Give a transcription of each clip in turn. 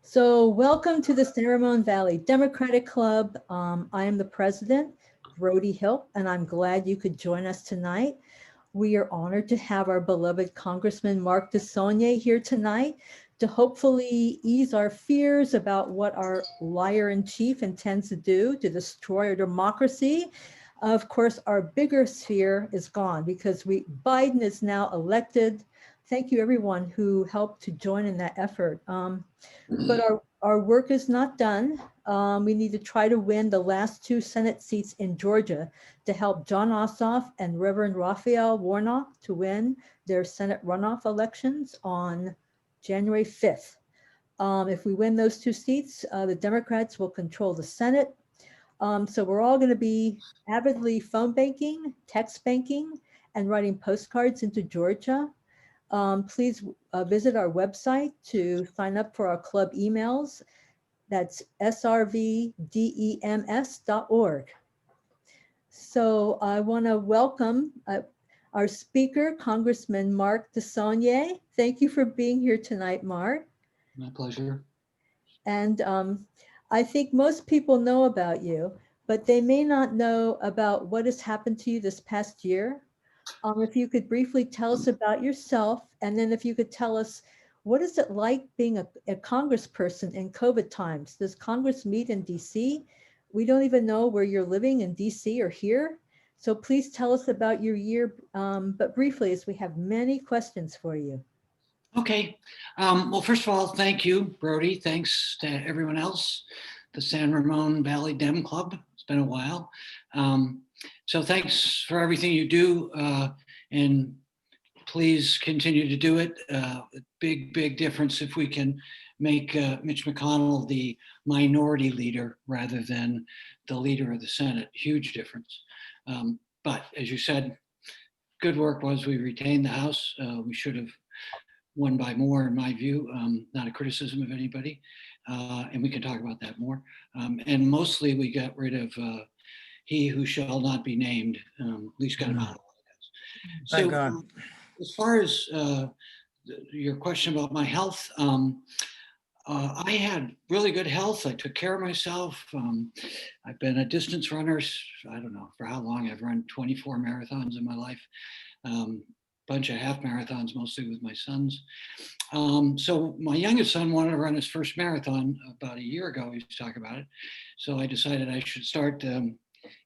So welcome to the San Ramon Valley Democratic Club. I am the president, Brody Hill, and I'm glad you could join us tonight. We are honored to have our beloved Congressman Mark DeSaulnier here tonight to hopefully ease our fears about what our liar in chief intends to do to destroy our democracy. Of course, our bigger fear is gone because Biden is now elected. Thank you everyone who helped to join in that effort. But our work is not done. We need to try to win the last two Senate seats in Georgia to help John Ossoff and Reverend Raphael Warnock to win their Senate runoff elections on January 5th. If we win those two seats, the Democrats will control the Senate. So we're all going to be avidly phone banking, text banking, and writing postcards into Georgia. Please visit our website to sign up for our club emails. That's srvdems.org. So I want to welcome our speaker, Congressman Mark DeSaulnier. Thank you for being here tonight, Mark. My pleasure. And I think most people know about you, but they may not know about what has happened to you this past year. If you could briefly tell us about yourself, and then if you could tell us, what is it like being a congressperson in COVID times? Does Congress meet in DC? We don't even know where you're living in DC or here. So please tell us about your year, but briefly, as we have many questions for you. Okay. Well, first of all, thank you, Brody. Thanks to everyone else, the San Ramon Valley Dem Club. It's been a while. So thanks for everything you do, and please continue to do it. Big difference if we can make Mitch McConnell the minority leader rather than the leader of the Senate. Huge difference. But as you said, good work was we retained the House. We should have won by more, in my view, not a criticism of anybody. And we can talk about that more. And mostly we got rid of he who shall not be named, at least got him out of the Thank So God. as far as your question about my health, I had really good health. I took care of myself. I've been a distance runner. I don't know for how long. I've run 24 marathons in my life. Bunch of half marathons, mostly with my sons. So my youngest son wanted to run his first marathon about a year ago. We used to talk about it. So I decided I should start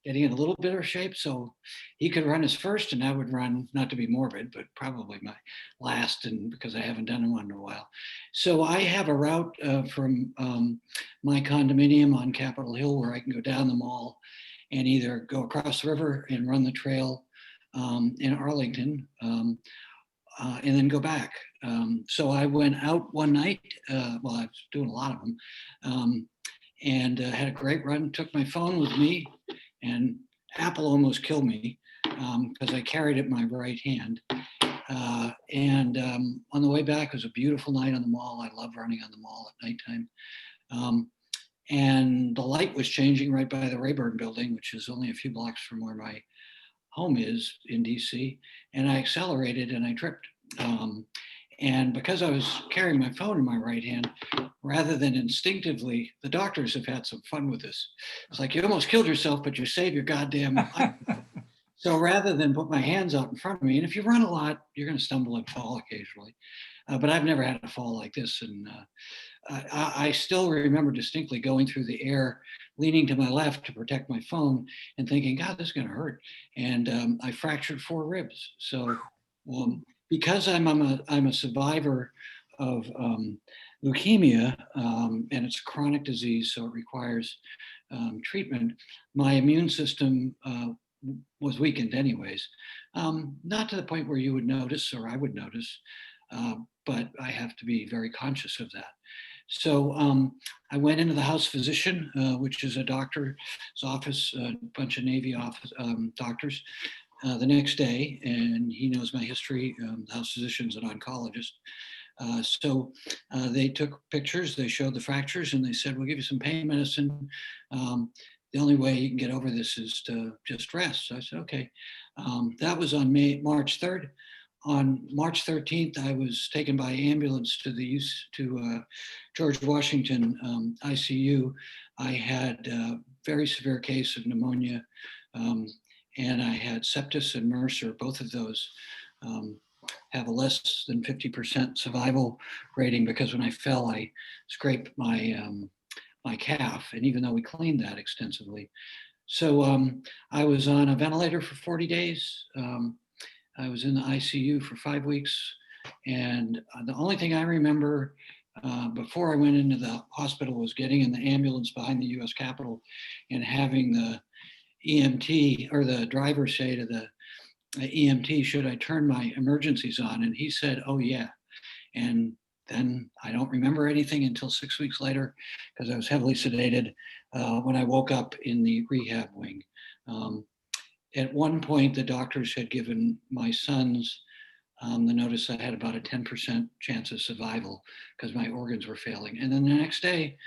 getting in a little bit of shape so he could run his first and I would run, not to be morbid, but probably my last, and because I haven't done one in a while. So I have a route from my condominium on Capitol Hill where I can go down the mall and either go across the river and run the trail in Arlington, and then go back. So I went out one night, well, I was doing a lot of them, and had a great run, took my phone with me, and Apple almost killed me because I carried it in my right hand. And on the way back, it was a beautiful night on the mall. I love running on the mall at nighttime. And the light was changing right by the Rayburn building, which is only a few blocks from where my home is in DC, and I accelerated and I tripped. And because I was carrying my phone in my right hand, rather than instinctively, the doctors have had some fun with this. It's like you almost killed yourself, but you saved your goddamn life. So rather than put my hands out in front of me, and if you run a lot, you're going to stumble and fall occasionally. But I've never had a fall like this. And I still remember distinctly going through the air, leaning to my left to protect my phone and thinking, God, this is going to hurt. And I fractured 4 ribs. So because I'm a survivor of leukemia, and it's a chronic disease, so it requires treatment, my immune system was weakened anyways. Not to the point where you would notice or I would notice, but I have to be very conscious of that. So I went into the house physician, which is a doctor's office, a bunch of Navy office doctors, the next day, and he knows my history. The house physician's an oncologist. So they took pictures, they showed the fractures, and they said, we'll give you some pain medicine. The only way you can get over this is to just rest. So I said, okay. That was on March 3rd. on March 13th, I was taken by ambulance to George Washington ICU. I had a very severe case of pneumonia, and I had sepsis and MRSA. Both of those have a less than 50% survival rating, because when I fell, I scraped my calf, and even though we cleaned that extensively. So I was on a ventilator for 40 days. I was in the ICU for 5 weeks. And the only thing I remember before I went into the hospital was getting in the ambulance behind the US Capitol and having the EMT or the driver say to the EMT, should I turn my emergencies on? And he said, oh yeah. And then I don't remember anything until 6 weeks later, because I was heavily sedated when I woke up in the rehab wing. At one point, the doctors had given my sons the notice I had about a 10% chance of survival because my organs were failing. And then the next day,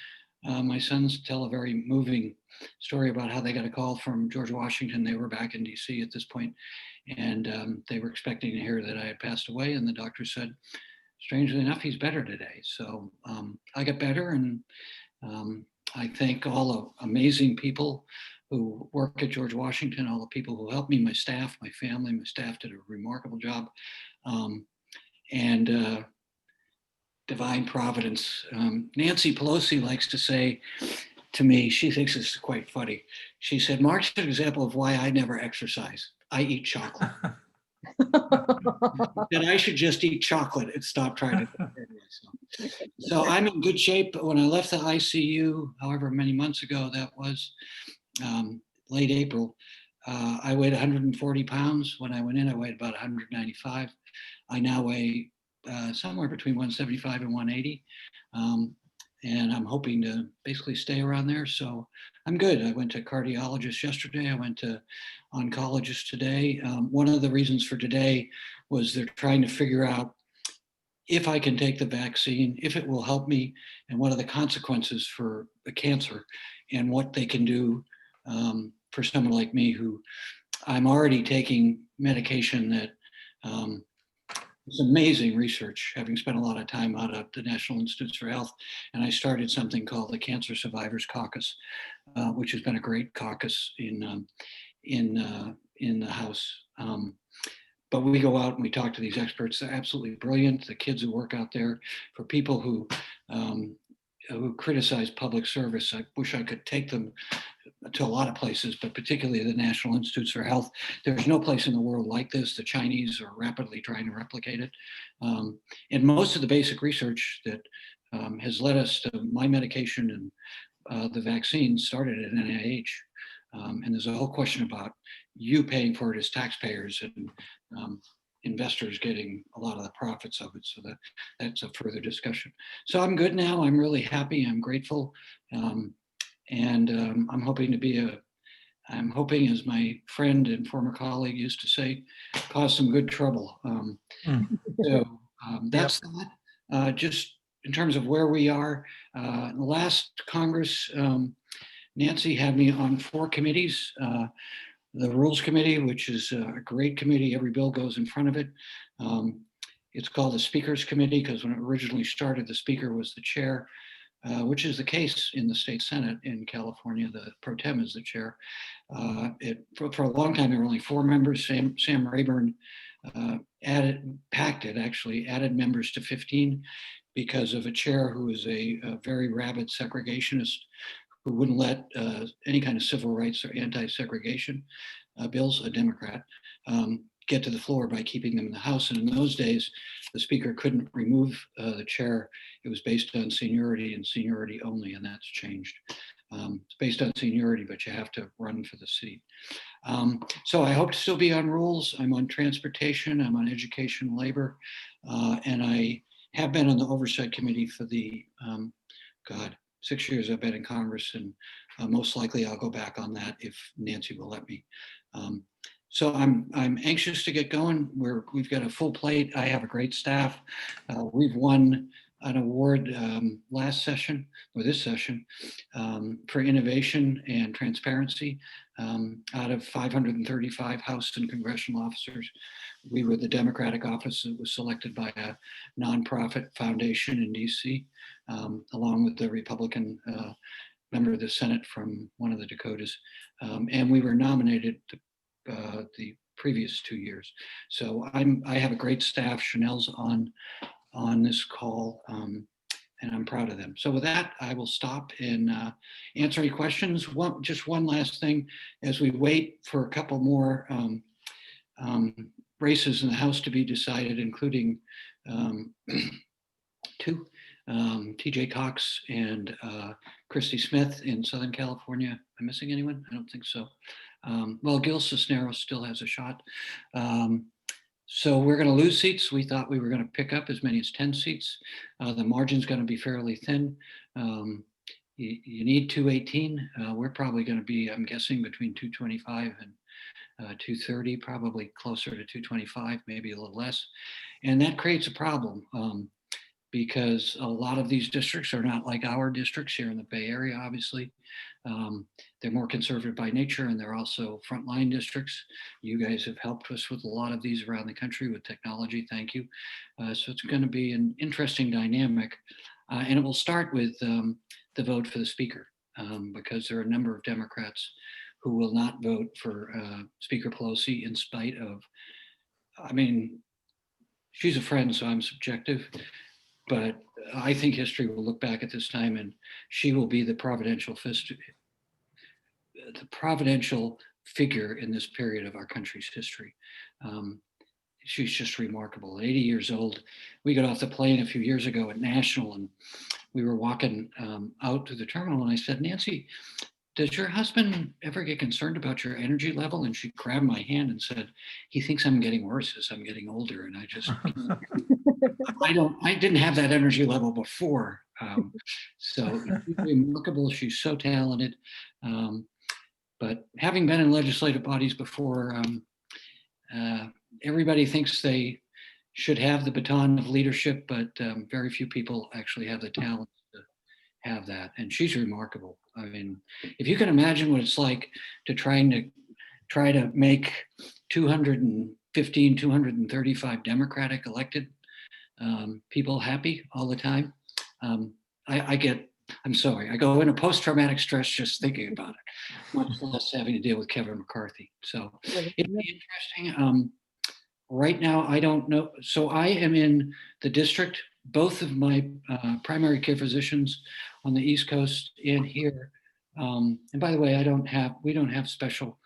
my sons tell a very moving story about how they got a call from George Washington. They were back in DC at this point, and they were expecting to hear that I had passed away. And the doctor said, strangely enough, he's better today. So I got better, and I thank all the amazing people who work at George Washington, all the people who helped me, my staff, my family. My staff did a remarkable job. And divine providence. Nancy Pelosi likes to say to me, she thinks this is quite funny. She said, Mark's an example of why I never exercise. I eat chocolate. That I should just eat chocolate and stop trying to prepare myself. So I'm in good shape. When I left the ICU, however many months ago that was, late April, I weighed 140 pounds. When I went in, I weighed about 195. I now weigh somewhere between 175 and 180. And I'm hoping to basically stay around there. So I'm good. I went to cardiologist yesterday. I went to oncologist today. One of the reasons for today was they're trying to figure out if I can take the vaccine, if it will help me, and what are the consequences for the cancer, and what they can do for someone like me who I'm already taking medication that it's amazing research, having spent a lot of time out at the National Institutes for Health. And I started something called the Cancer Survivors Caucus, which has been a great caucus in the House. But we go out and we talk to these experts. They're absolutely brilliant. The kids who work out there, for people who criticize public service, I wish I could take them to a lot of places, but particularly the National Institutes for Health. There's no place in the world like this. The Chinese are rapidly trying to replicate it. And most of the basic research that has led us to my medication and the vaccine started at NIH. And there's a whole question about you paying for it as taxpayers and investors getting a lot of the profits of it. So that's a further discussion. So I'm good now. I'm really happy. I'm grateful. And I'm hoping, as my friend and former colleague used to say, cause some good trouble. So that's that. Just in terms of where we are, in the last Congress, Nancy had me on 4 committees. The Rules Committee, which is a great committee. Every bill goes in front of it. It's called the Speaker's Committee because when it originally started, the Speaker was the chair. Which is the case in the state Senate in California. The pro tem is the chair. For a long time, there were only 4 members. Sam Rayburn added members to 15 because of a chair who is a very rabid segregationist who wouldn't let any kind of civil rights or anti-segregation bills, a Democrat, get to the floor by keeping them in the House. And in those days, the Speaker couldn't remove the chair. It was based on seniority and seniority only, and that's changed. It's based on seniority, but you have to run for the seat. So I hope to still be on rules. I'm on transportation, I'm on education and labor, and I have been on the oversight committee for the, 6 years I've been in Congress, and most likely I'll go back on that if Nancy will let me. So I'm anxious to get going. We've got a full plate. I have a great staff. We've won an award last session, or this session, for innovation and transparency. Out of 535 House and congressional officers, we were the Democratic office that was selected by a nonprofit foundation in DC, along with the Republican member of the Senate from one of the Dakotas. And we were nominated the previous 2 years. So I have a great staff. Chanel's on this call, and I'm proud of them. So with that, I will stop and answer any questions. Just one last thing, as we wait for a couple more races in the House to be decided, including two, TJ Cox and Christy Smith in Southern California. Am I missing anyone? I don't think so. Well, Gil Cisneros still has a shot. So we're going to lose seats. We thought we were going to pick up as many as 10 seats. The margin's going to be fairly thin. You need 218. We're probably going to be, I'm guessing, between 225 and 230, probably closer to 225, maybe a little less. And that creates a problem because a lot of these districts are not like our districts here in the Bay Area, obviously. They're more conservative by nature, and they're also frontline districts. You guys have helped us with a lot of these around the country with technology. Thank you. So it's going to be an interesting dynamic. And it will start with the vote for the speaker, because there are a number of Democrats who will not vote for Speaker Pelosi in spite of, I mean, she's a friend, so I'm subjective, but I think history will look back at this time and she will be the providential figure in this period of our country's history. She's just remarkable. 80 years old. We got off the plane a few years ago at National, and we were walking out to the terminal, and I said, Nancy, does your husband ever get concerned about your energy level? And she grabbed my hand and said, he thinks I'm getting worse as I'm getting older. And I just, I didn't have that energy level before. So she's remarkable. She's so talented. But having been in legislative bodies before, everybody thinks they should have the baton of leadership, but very few people actually have the talent to have that. And she's remarkable. I mean, if you can imagine what it's like to try to make 215, 235 Democratic elected people happy all the time. I'm sorry, I go into post-traumatic stress just thinking about it, much less having to deal with Kevin McCarthy. So it'd be interesting. Right now, I don't know. So I am in the district. Both of my primary care physicians on the East Coast and here. And by the way, we don't have special,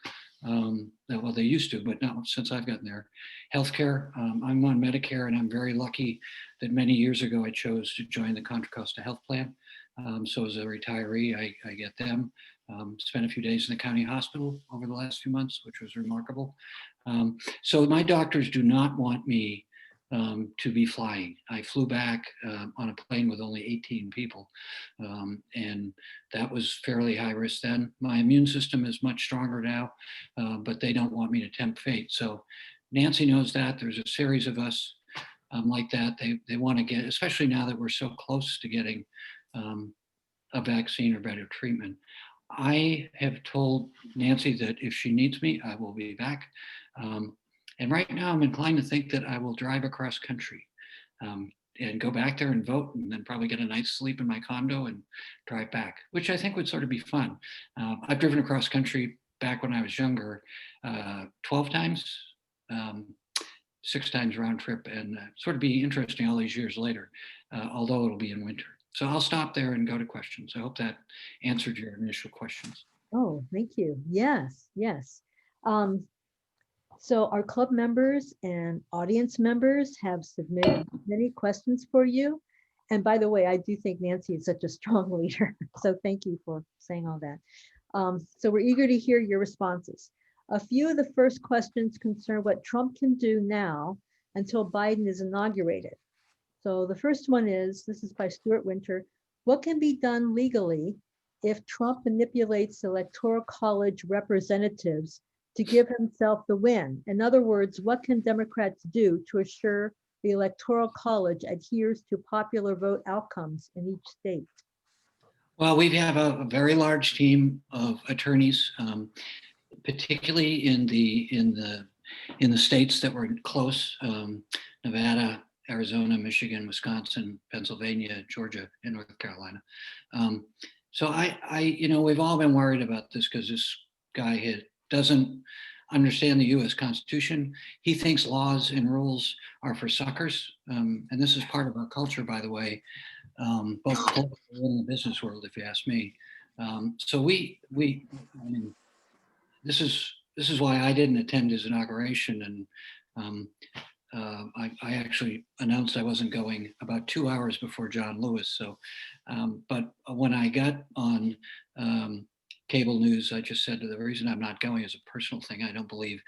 well, they used to, but not since I've gotten there, healthcare. I'm on Medicare, and I'm very lucky that many years ago I chose to join the Contra Costa Health Plan. So as a retiree, I get them. Spent a few days in the county hospital over the last few months, which was remarkable. So my doctors do not want me to be flying. I flew back on a plane with only 18 people, and that was fairly high risk then. My immune system is much stronger now, but they don't want me to tempt fate. So Nancy knows that. There's a series of us like that. They want to get, especially now that we're so close to getting a vaccine or better treatment. I have told Nancy that if she needs me, I will be back. And right now I'm inclined to think that I will drive across country and go back there and vote, and then probably get a night's sleep in my condo and drive back, which I think would sort of be fun. I've driven across country back when I was younger 12 times, 6 times round trip, and sort of be interesting all these years later, although it'll be in winter. So I'll stop there and go to questions. I hope that answered your initial questions. Oh, thank you. Yes, yes. So our club members and audience members have submitted many questions for you. And by the way, I do think Nancy is such a strong leader. So thank you for saying all that. So we're eager to hear your responses. A few of the first questions concern what Trump can do now until Biden is inaugurated. So the first one is, this is by Stuart Winter, what can be done legally if Trump manipulates electoral college representatives to give himself the win? In other words, what can Democrats do to assure the Electoral College adheres to popular vote outcomes in each state? Well, we have a very large team of attorneys, particularly in the states that were close, Nevada, Arizona, Michigan, Wisconsin, Pennsylvania, Georgia, and North Carolina. So we've all been worried about this because this guy doesn't understand the U.S. Constitution. He thinks laws and rules are for suckers, and this is part of our culture, by the way, both politically and in the business world, if you ask me. So this is why I didn't attend his inauguration, and I actually announced I wasn't going about 2 hours before John Lewis. So, but when I got on cable news, I just said the reason I'm not going is a personal thing. I don't believe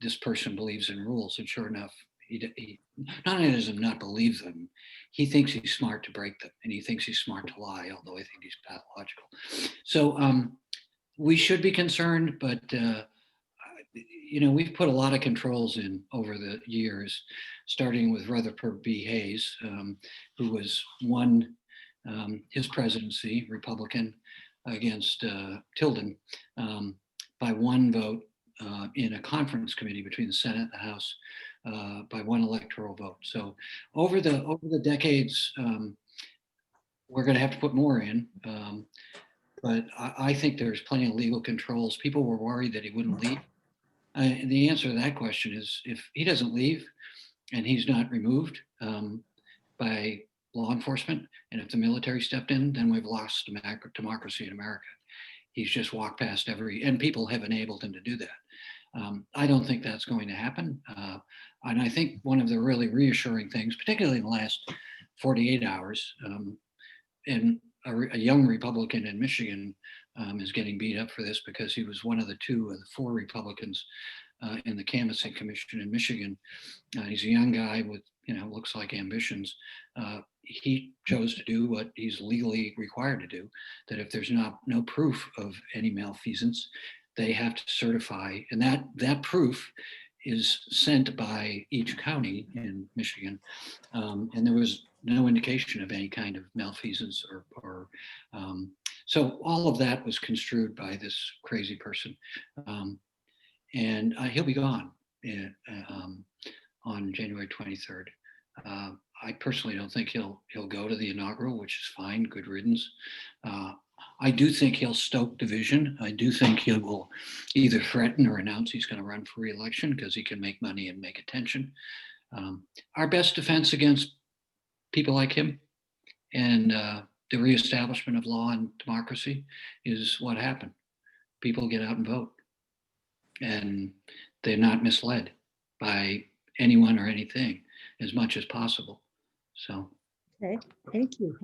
this person believes in rules, and sure enough, he not only does he not believe them, he thinks he's smart to break them, and he thinks he's smart to lie, although I think he's pathological. So we should be concerned, but we've put a lot of controls in over the years, starting with Rutherford B. Hayes, who won his presidency, Republican, against Tilden by one vote in a conference committee between the Senate and the House by one electoral vote. So over the decades, we're going to have to put more in. But I think there's plenty of legal controls. People were worried that he wouldn't leave. The answer to that question is if he doesn't leave and he's not removed by law enforcement, and if the military stepped in, then we've lost democracy in America. He's just walked past and people have enabled him to do that. I don't think that's going to happen. And I think one of the really reassuring things, particularly in the last 48 hours, and a young Republican in Michigan is getting beat up for this because he was one of the 2 of the 4 Republicans in the canvassing commission in Michigan. He's a young guy with, looks like ambitions. He chose to do what he's legally required to do, that if there's no proof of any malfeasance, they have to certify, and that proof is sent by each county in Michigan. And there was no indication of any kind of malfeasance or so all of that was construed by this crazy person. And he'll be gone on January 23rd. I personally don't think he'll go to the inaugural, which is fine, good riddance. I do think he'll stoke division. I do think he will either threaten or announce he's going to run for re-election because he can make money and make attention. Our best defense against people like him and the reestablishment of law and democracy is what happened. People get out and vote, and they're not misled by anyone or anything as much as possible. So. Okay, thank you.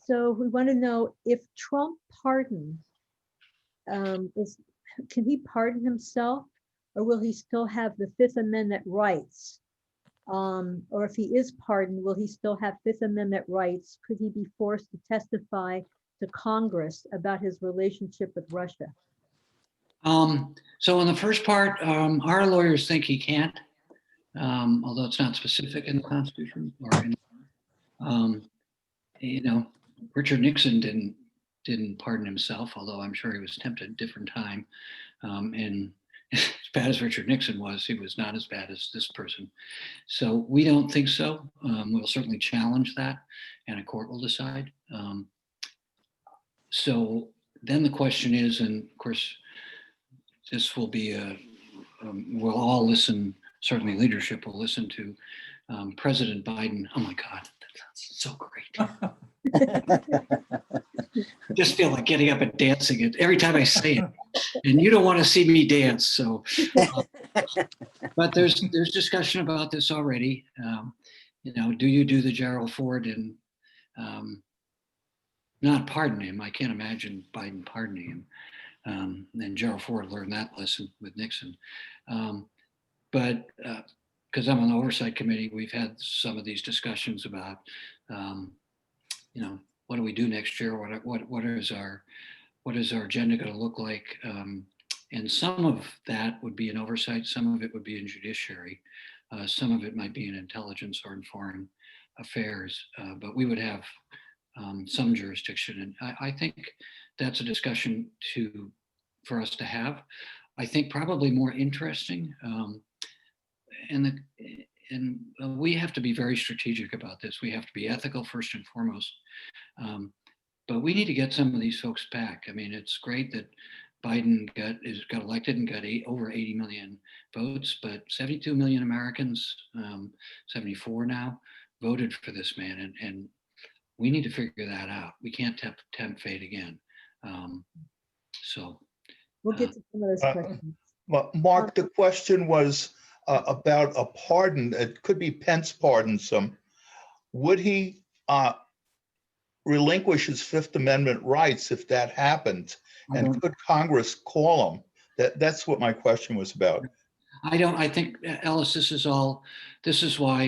So we want to know if Trump pardons, can he pardon himself, or will he still have the Fifth Amendment rights? Or if he is pardoned, will he still have Fifth Amendment rights? Could he be forced to testify to Congress about his relationship with Russia? So in the first part, our lawyers think he can't, although it's not specific in the Constitution. Richard Nixon didn't pardon himself, although I'm sure he was tempted at a different time. And as bad as Richard Nixon was, he was not as bad as this person. So we don't think so. We'll certainly challenge that, and a court will decide. So then the question is, and of course, this will be we'll all listen, certainly leadership will listen to President Biden. Oh my God, that sounds so great. I just feel like getting up and dancing it every time I say it, and you don't want to see me dance. So, but there's discussion about this already. Do you do the Gerald Ford and not pardon him? I can't imagine Biden pardoning him. And Gerald Ford learned that lesson with Nixon. But because I'm on the oversight committee, we've had some of these discussions about, what do we do next year? What is our agenda going to look like? And some of that would be in oversight. Some of it would be in judiciary. Some of it might be in intelligence or in foreign affairs, but we would have some jurisdiction. And I think that's a discussion for us to have. I think probably more interesting, and we have to be very strategic about this. We have to be ethical first and foremost. But we need to get some of these folks back. I mean, it's great that Biden got elected and got over 80 million votes, but 72 million Americans, 74 now, voted for this man, and we need to figure that out. We can't tempt fate again. So We'll get to some of those questions. Mark, the question was about a pardon. It could be Pence pardons him. Would he relinquish his Fifth Amendment rights if that happened? And could Congress call him? That's what my question was about. I think, Ellis, this is why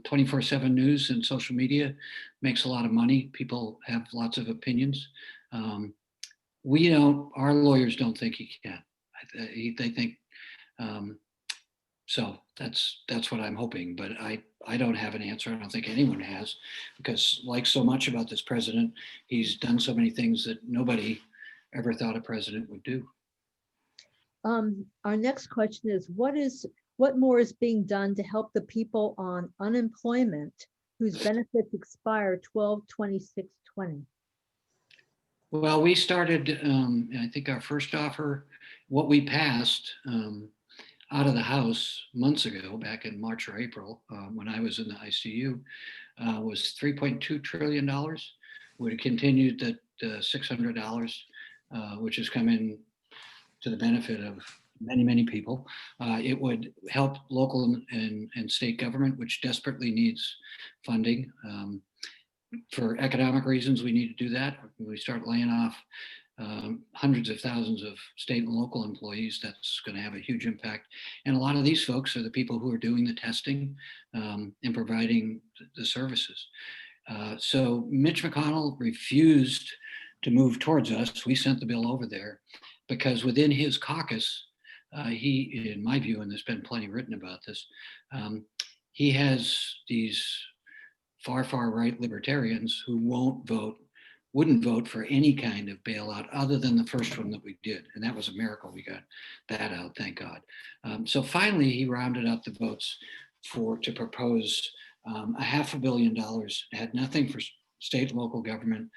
24/7 news and social media makes a lot of money. People have lots of opinions. Our lawyers don't think he can. They think, so that's what I'm hoping, but I don't have an answer. I don't think anyone has, because like so much about this president, he's done so many things that nobody ever thought a president would do. Our next question is, what more is being done to help the people on unemployment whose benefits expire 12/26/20? Well, we started, I think our first offer, what we passed out of the House months ago, back in March or April, when I was in the ICU, was $3.2 trillion. Would have continued that $600, which has come in to the benefit of many, many people. It would help local and state government, which desperately needs funding. For economic reasons, we need to do that. When we start laying off hundreds of thousands of state and local employees, that's going to have a huge impact. And a lot of these folks are the people who are doing the testing and providing the services. So Mitch McConnell refused to move towards us. We sent the bill over there because within his caucus, he, in my view, and there's been plenty written about this, he has these far right libertarians who wouldn't vote for any kind of bailout other than the first one that we did. And that was a miracle. We got that out, thank God. So finally, he rounded up the votes to propose $500 million, had nothing for state and local government,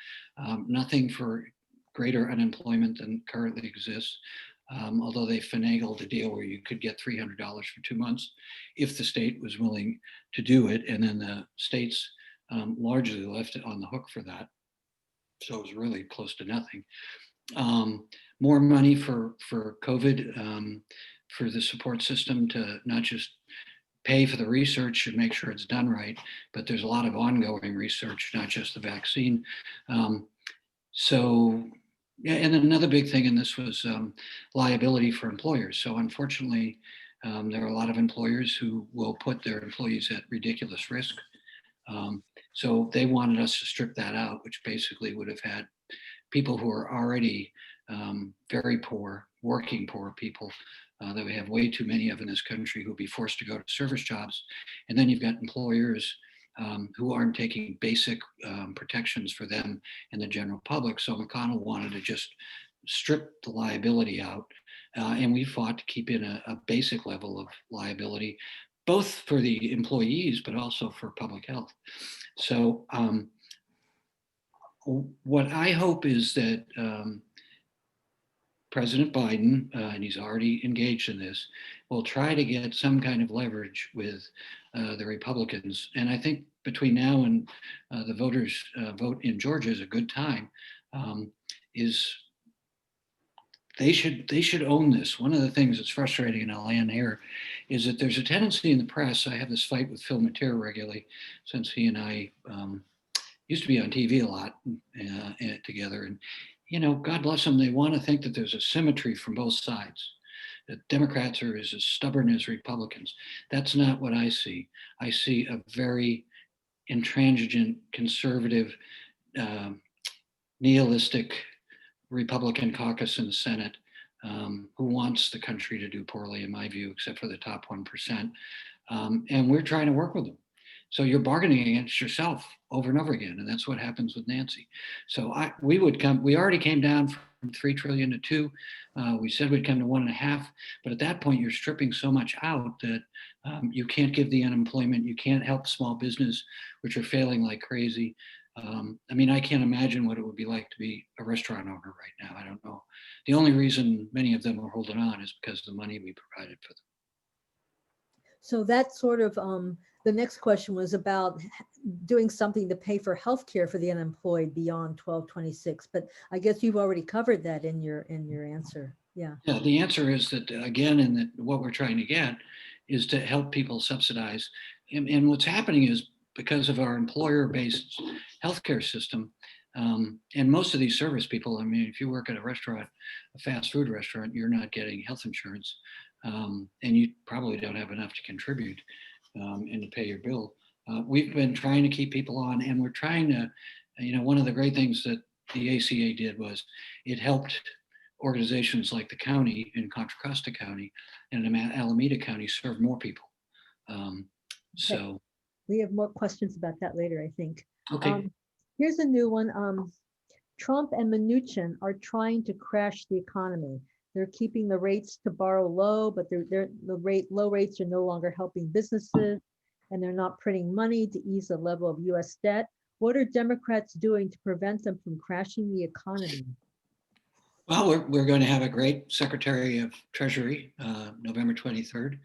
nothing for greater unemployment than currently exists. Although they finagled a deal where you could get $300 for 2 months if the state was willing to do it. And then the states largely left it on the hook for that. So it was really close to nothing. More money for COVID, for the support system to not just pay for the research and make sure it's done right, but there's a lot of ongoing research, not just the vaccine. Yeah, and another big thing in this was liability for employers. So unfortunately, there are a lot of employers who will put their employees at ridiculous risk. So they wanted us to strip that out, which basically would have had people who are already very poor, working poor people that we have way too many of in this country who will be forced to go to service jobs. And then you've got employers who aren't taking basic protections for them and the general public. So McConnell wanted to just strip the liability out. And we fought to keep in a basic level of liability, both for the employees, but also for public health. So what I hope is that President Biden, and he's already engaged in this, will try to get some kind of leverage with the Republicans. And I think between now and the voters vote in Georgia is a good time, they should own this. One of the things that's frustrating, and I'll end here, is that there's a tendency in the press. I have this fight with Phil Mateer regularly, since he and I used to be on TV a lot together. And, you know, God bless them, they want to think that there's a symmetry from both sides, that Democrats are as stubborn as Republicans. That's not what I see. I see a very intransigent, conservative, nihilistic Republican caucus in the Senate who wants the country to do poorly, in my view, except for the top 1%. And we're trying to work with them. So you're bargaining against yourself over and over again. And that's what happens with Nancy. So we already came down from 3 trillion to 2. We said we'd come to 1.5, but at that point you're stripping so much out that you can't give the unemployment. You can't help small business, which are failing like crazy. I mean, I can't imagine what it would be like to be a restaurant owner right now. I don't know. The only reason many of them are holding on is because of the money we provided for them. So that sort of, the next question was about doing something to pay for healthcare for the unemployed beyond 1226, but I guess you've already covered that in your answer. Yeah. Yeah, the answer is that, again, and that what we're trying to get is to help people subsidize. And what's happening is because of our employer-based healthcare system, and most of these service people, I mean, if you work at a restaurant, a fast food restaurant, you're not getting health insurance, and you probably don't have enough to contribute and to pay your bill. We've been trying to keep people on, and we're trying to, one of the great things that the ACA did was it helped organizations like the county in Contra Costa County and in Alameda County serve more people. So we have more questions about that later, I think. Okay. Here's a new one. Trump and Mnuchin are trying to crash the economy. They're keeping the rates to borrow low, but low rates are no longer helping businesses, and they're not printing money to ease the level of U.S. debt. What are Democrats doing to prevent them from crashing the economy? Well, we're going to have a great Secretary of Treasury, November 23rd.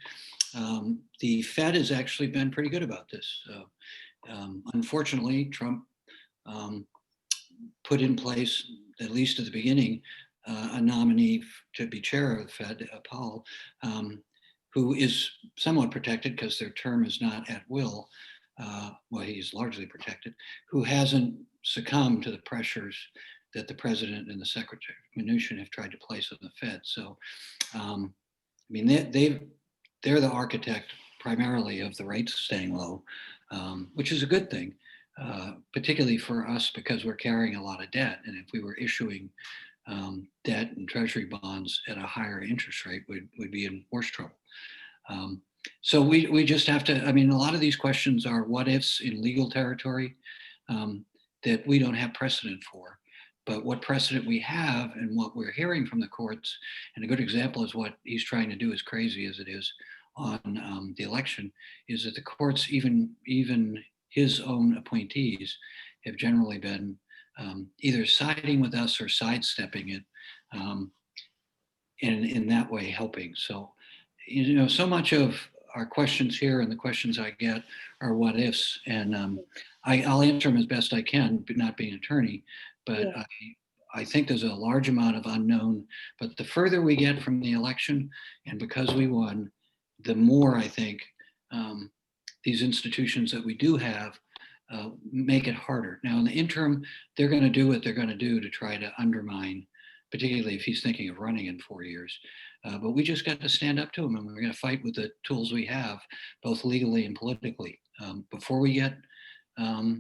The Fed has actually been pretty good about this. Unfortunately, Trump put in place, at least at the beginning, a nominee to be chair of the Fed, Powell, who is somewhat protected because their term is not at will. Well, he's largely protected, who hasn't succumbed to the pressures that the president and the secretary, Mnuchin, have tried to place on the Fed. So, I mean, they're the architect primarily of the rates staying low, which is a good thing, particularly for us because we're carrying a lot of debt. And if we were issuing debt and treasury bonds at a higher interest rate, we'd be in worse trouble. So we just have to, I mean, a lot of these questions are what ifs in legal territory that we don't have precedent for. But what precedent we have and what we're hearing from the courts, and a good example is what he's trying to do, as crazy as it is on the election, is that the courts, even his own appointees, have generally been either siding with us or sidestepping it, and in that way helping. So, so much of our questions here and the questions I get are what ifs, and I'll answer them as best I can, but not being an attorney. But yeah. I think there's a large amount of unknown. But the further we get from the election, and because we won, the more I think these institutions that we do have make it harder. Now, in the interim, they're going to do what they're going to do to try to undermine, particularly if he's thinking of running in 4 years. But we just got to stand up to him, and we're going to fight with the tools we have, both legally and politically, before we get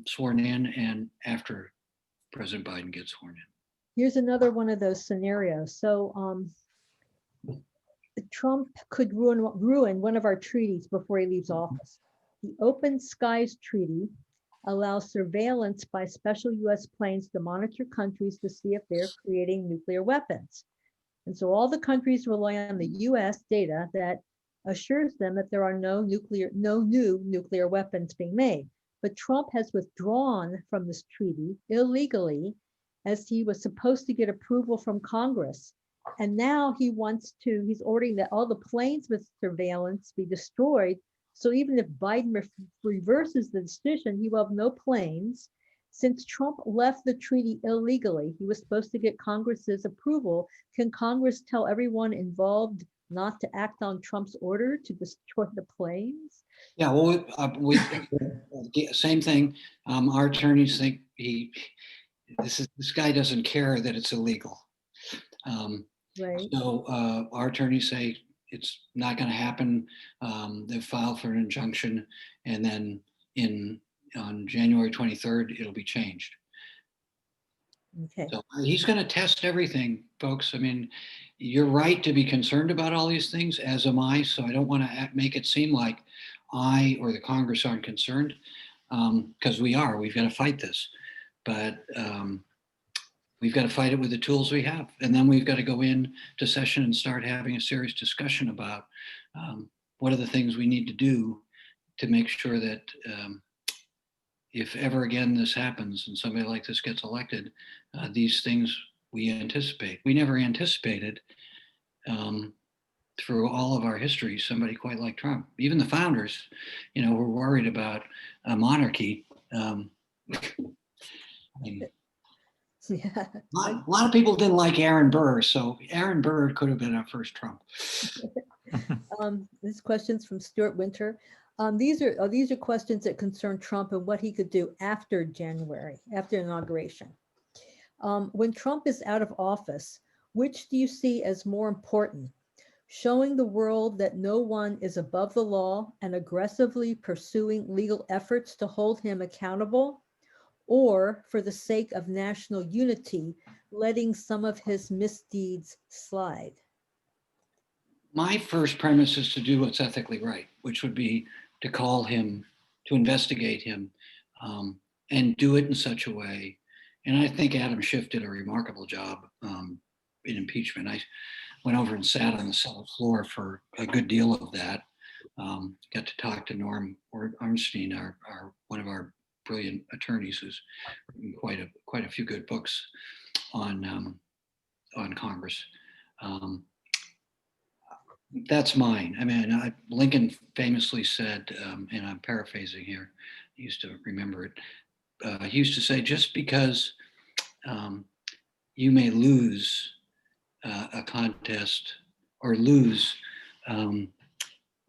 sworn in and after President Biden gets sworn in. Here's another one of those scenarios. So Trump could ruin one of our treaties before he leaves office. The Open Skies Treaty allows surveillance by special US planes to monitor countries to see if they're creating nuclear weapons. And so all the countries rely on the US data that assures them that there are no new nuclear weapons being made. But Trump has withdrawn from this treaty illegally, as he was supposed to get approval from Congress. And now he's ordering that all the planes with surveillance be destroyed. So even if Biden reverses the decision, he will have no planes. Since Trump left the treaty illegally, he was supposed to get Congress's approval. Can Congress tell everyone involved not to act on Trump's order to destroy the planes? Yeah, well, same thing. Our attorneys think this guy doesn't care that it's illegal. Right. So our attorneys say it's not going to happen. They've filed for an injunction, and then on January 23rd, it'll be changed. Okay. So he's going to test everything, folks. I mean, you're right to be concerned about all these things, as am I. So I don't want to make it seem like I or the Congress aren't concerned, because we've got to fight this, but we've got to fight it with the tools we have. And then we've got to go in to session and start having a serious discussion about what are the things we need to do to make sure that if ever again this happens and somebody like this gets elected, these things we anticipate. We never anticipated through all of our history somebody quite like Trump. Even the founders, were worried about a monarchy. I mean, Yeah. a lot of people didn't like Aaron Burr, so Aaron Burr could have been our first Trump. This question's from Stuart Winter. These are questions that concern Trump and what he could do after January, after inauguration. When Trump is out of office, which do you see as more important? Showing the world that no one is above the law and aggressively pursuing legal efforts to hold him accountable, or for the sake of national unity, letting some of his misdeeds slide? My first premise is to do what's ethically right, which would be to call him, to investigate him, and do it in such a way. And I think Adam Schiff did a remarkable job in impeachment. I went over and sat on the Senate floor for a good deal of that. Got to talk to Norm Ornstein, our one of our brilliant attorneys, who's written quite a few good books on Congress. That's mine. I mean, Lincoln famously said, and I'm paraphrasing here, I used to remember it. He used to say, just because you may lose a contest or lose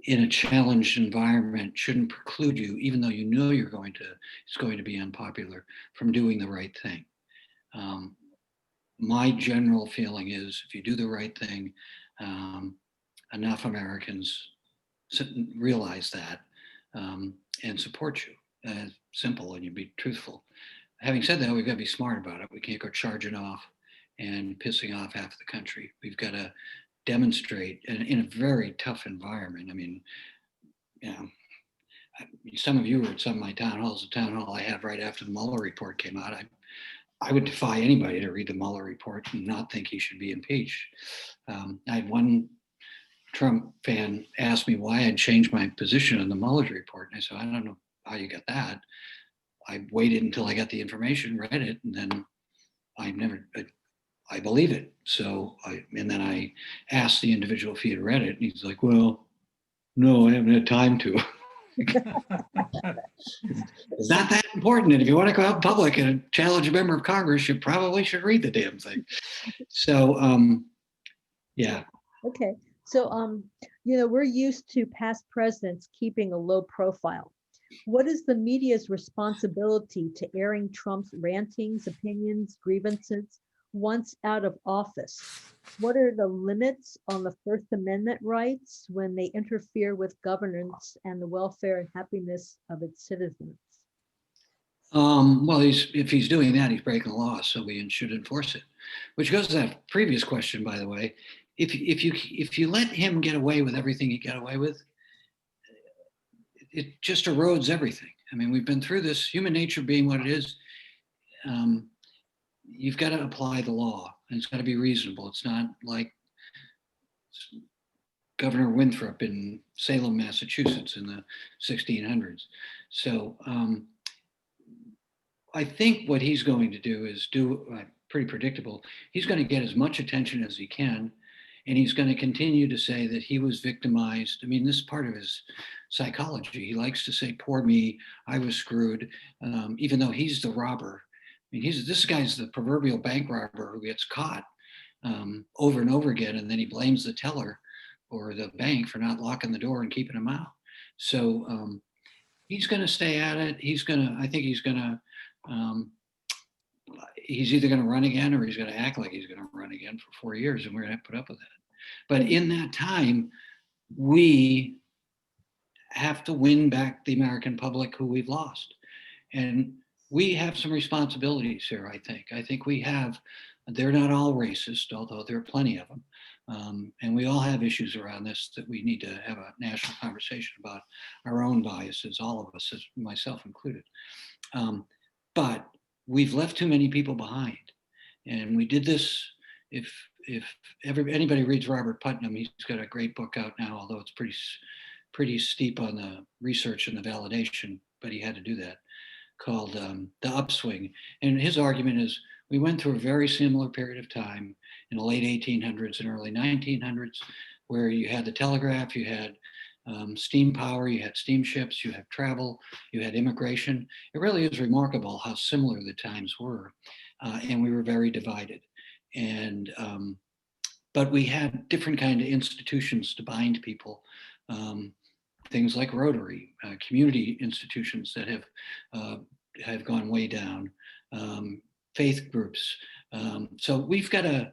in a challenged environment shouldn't preclude you, even though you know it's going to be unpopular, from doing the right thing. My general feeling is if you do the right thing, enough Americans realize that and support you. Simple, and you be truthful. Having said that, we've got to be smart about it. We can't go charging off and pissing off half the country. We've got to demonstrate in a very tough environment. I mean, some of you were at some of my town halls. The town hall I had right after the Mueller report came out, I would defy anybody to read the Mueller report and not think he should be impeached. I had one Trump fan asked me why I'd changed my position on the Mueller report. And I said, I don't know how you got that. I waited until I got the information, read it, and then I believe it. So then I asked the individual if he had read it, and he's like, well, no, I haven't had time to. It's not that important. And if you want to go out in public and challenge a member of Congress, you probably should read the damn thing. So, yeah. Okay. So, we're used to past presidents keeping a low profile. What is the media's responsibility to airing Trump's rantings, opinions, grievances once out of office? What are the limits on the First Amendment rights when they interfere with governance and the welfare and happiness of its citizens? Well, if he's doing that, he's breaking the law, so we should enforce it. Which goes to that previous question, by the way. If you let him get away with everything he got away with, it just erodes everything. I mean, we've been through this, human nature being what it is. You've got to apply the law, and it's got to be reasonable. It's not like Governor Winthrop in Salem, Massachusetts in the 1600s. So I think what he's going to do is pretty predictable. He's going to get as much attention as he can, and he's going to continue to say that he was victimized. I mean, this is part of his psychology. He likes to say, poor me, I was screwed, even though he's the robber. I mean, this guy's the proverbial bank robber who gets caught over and over again, and then he blames the teller or the bank for not locking the door and keeping him out. So he's going to stay at it. I think he's either going to run again or he's going to act like he's going to run again for 4 years, and we're going to have to put up with that. But in that time, we have to win back the American public who we've lost. And we have some responsibilities here, I think. I think they're not all racist, although there are plenty of them. And we all have issues around this that we need to have a national conversation about our own biases, all of us, myself included. But we've left too many people behind. And we did this, if anybody reads Robert Putnam, he's got a great book out now, although it's pretty steep on the research and the validation, but he had to do that, called The Upswing. And his argument is we went through a very similar period of time in the late 1800s and early 1900s, where you had the telegraph, you had steam power, you had steamships, you had travel, you had immigration. It really is remarkable how similar the times were. And we were very divided. And but we had different kind of institutions to bind people. Things like Rotary, community institutions that have gone way down, faith groups. So we've got to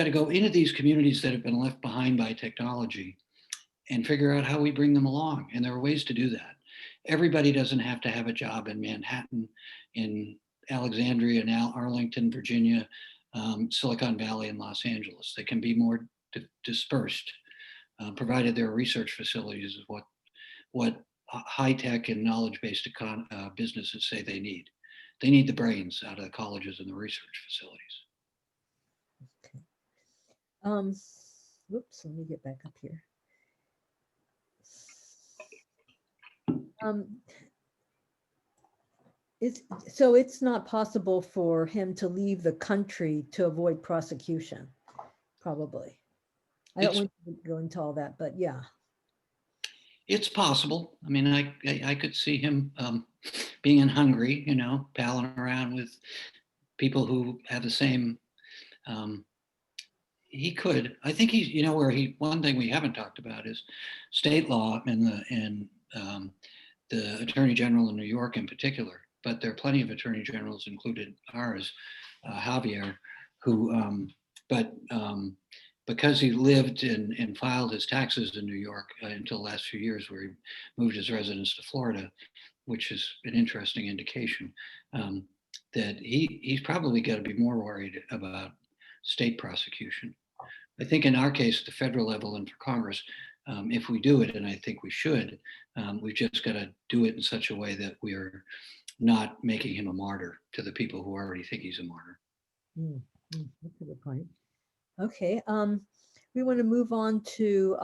go into these communities that have been left behind by technology and figure out how we bring them along. And there are ways to do that. Everybody doesn't have to have a job in Manhattan, in Alexandria, and Arlington, Virginia, Silicon Valley, and Los Angeles. They can be more dispersed, provided there are research facilities, is what high-tech and knowledge-based businesses say they need. They need the brains out of the colleges and the research facilities. Okay. Whoops, let me get back up here. So it's not possible for him to leave the country to avoid prosecution, probably. I don't want to go into all that, but yeah. It's possible. I mean, I could see him being in Hungary, palling around with people who have the same. He could. I think he's, one thing we haven't talked about is state law and the Attorney General in New York in particular. But there are plenty of Attorney Generals, included ours, Javier, who, because he lived and filed his taxes in New York until the last few years, where he moved his residence to Florida, which is an interesting indication, that he's probably got to be more worried about state prosecution. I think in our case, at the federal level and for Congress, if we do it, and I think we should, we've just got to do it in such a way that we're not making him a martyr to the people who already think he's a martyr. That's a good point. Okay, we want to move on to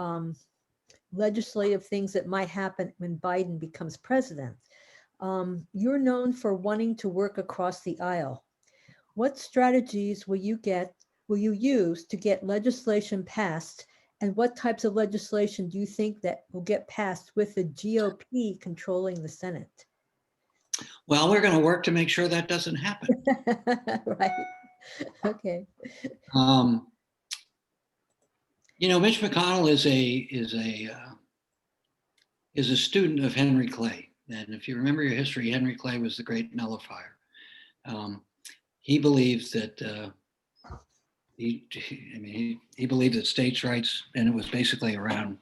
legislative things that might happen when Biden becomes president. You're known for wanting to work across the aisle. What strategies will you use to get legislation passed, and what types of legislation do you think that will get passed with the GOP controlling the Senate? Well, we're going to work to make sure that doesn't happen. Right. Okay. Mitch McConnell is a student of Henry Clay, and if you remember your history, Henry Clay was the great nullifier. He believed that he believed that states' rights, and it was basically around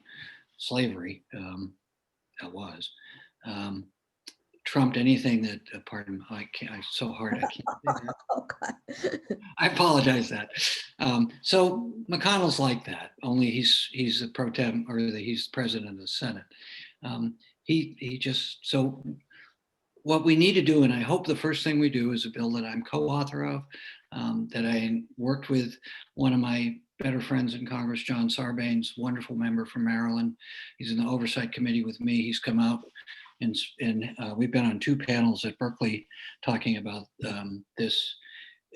slavery. It was. Trumped anything that, pardon, I'm so hard, I can't say that. Oh, God. I apologize that. So McConnell's like that, only he's a pro tem, or he's president of the Senate. So what we need to do, and I hope the first thing we do is a bill that I'm co-author of, that I worked with one of my better friends in Congress, John Sarbanes, wonderful member from Maryland. He's in the oversight committee with me. He's come out and we've been on 2 panels at Berkeley talking about this.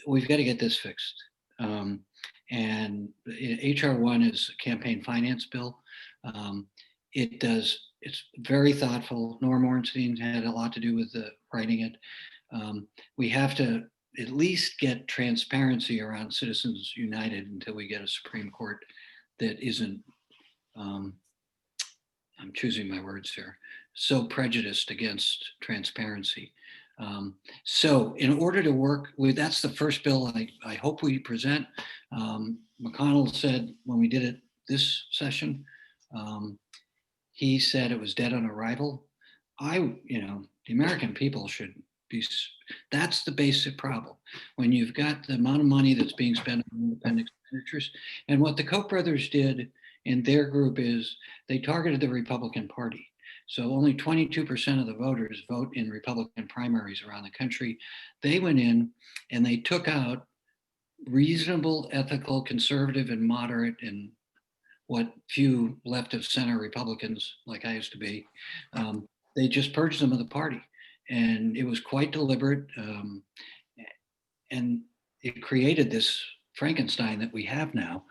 We've got to get this fixed. And HR 1 is a campaign finance bill. It's very thoughtful. Norm Ornstein had a lot to do with writing it. We have to at least get transparency around Citizens United until we get a Supreme Court that isn't, I'm choosing my words here, so prejudiced against transparency. So in order to work with, that's the first bill I hope we present. McConnell said when we did it this session, he said it was dead on arrival. The American people should That's the basic problem. When you've got the amount of money that's being spent on independent expenditures, and what the Koch brothers did in their group is they targeted the Republican Party. So only 22% of the voters vote in Republican primaries around the country. They went in and they took out reasonable, ethical, conservative, and moderate, and what few left of center Republicans, like I used to be, they just purged them of the party. And it was quite deliberate. And it created this Frankenstein that we have now.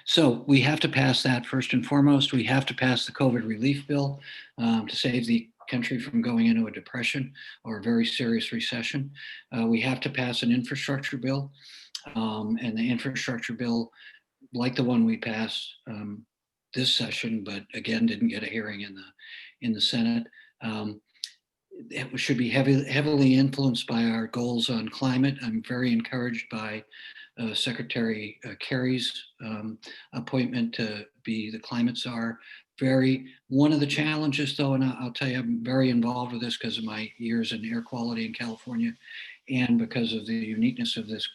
So we have to pass that first and foremost. We have to pass the COVID relief bill to save the country from going into a depression or a very serious recession. We have to pass an infrastructure bill. And the infrastructure bill, like the one we passed this session, but again, didn't get a hearing in the Senate. It should be heavily influenced by our goals on climate. I'm very encouraged by Secretary Kerry's appointment to be the climate czar. One of the challenges though, and I'll tell you, I'm very involved with this because of my years in air quality in California and because of the uniqueness of this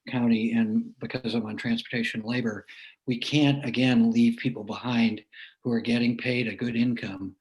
county and because I'm on transportation labor, we can't again leave people behind who are getting paid a good income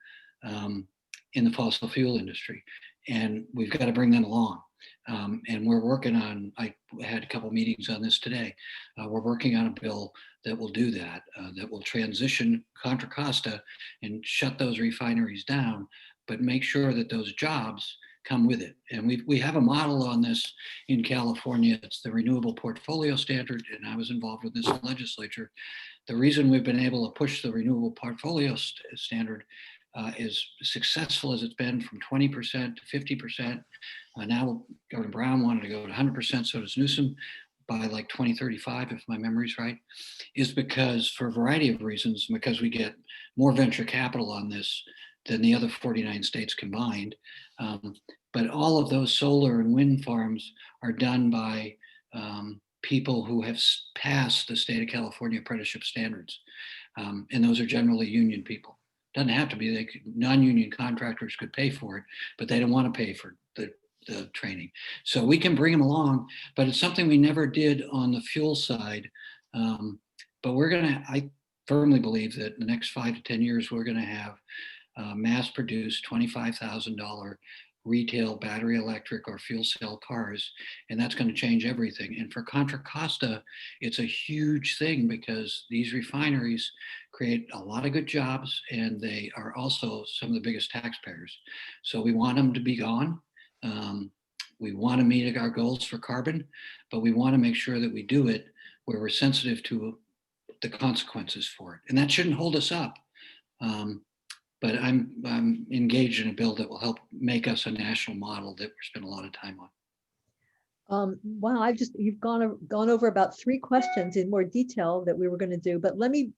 in the fossil fuel industry. And we've got to bring them along. And we're working on, I had a couple meetings on this today. We're working on a bill that will do that, that will transition Contra Costa and shut those refineries down, but make sure that those jobs come with it. And we have a model on this in California. It's the Renewable Portfolio Standard, and I was involved with this in the legislature. The reason we've been able to push the Renewable Portfolio Standard is successful as it's been from 20% to 50%. Now Governor Brown wanted to go to 100%, so does Newsom by like 2035, if my memory's right, is because for a variety of reasons, because we get more venture capital on this than the other 49 states combined. But all of those solar and wind farms are done by people who have passed the state of California apprenticeship standards. And those are generally union people. Doesn't have to be, non-union contractors could pay for it, but they don't want to pay for the training. So we can bring them along, but it's something we never did on the fuel side. But I firmly believe that in the next 5 to 10 years, we're gonna have mass-produced $25,000 retail battery electric or fuel cell cars, and that's going to change everything. And for Contra Costa, it's a huge thing because these refineries create a lot of good jobs, and they are also some of the biggest taxpayers. So we want them to be gone. We want to meet our goals for carbon, but we want to make sure that we do it where we're sensitive to the consequences for it. And that shouldn't hold us up. But I'm engaged in a bill that will help make us a national model that we spend a lot of time on. Wow, you've gone over about 3 questions in more detail that we were going to do, but let me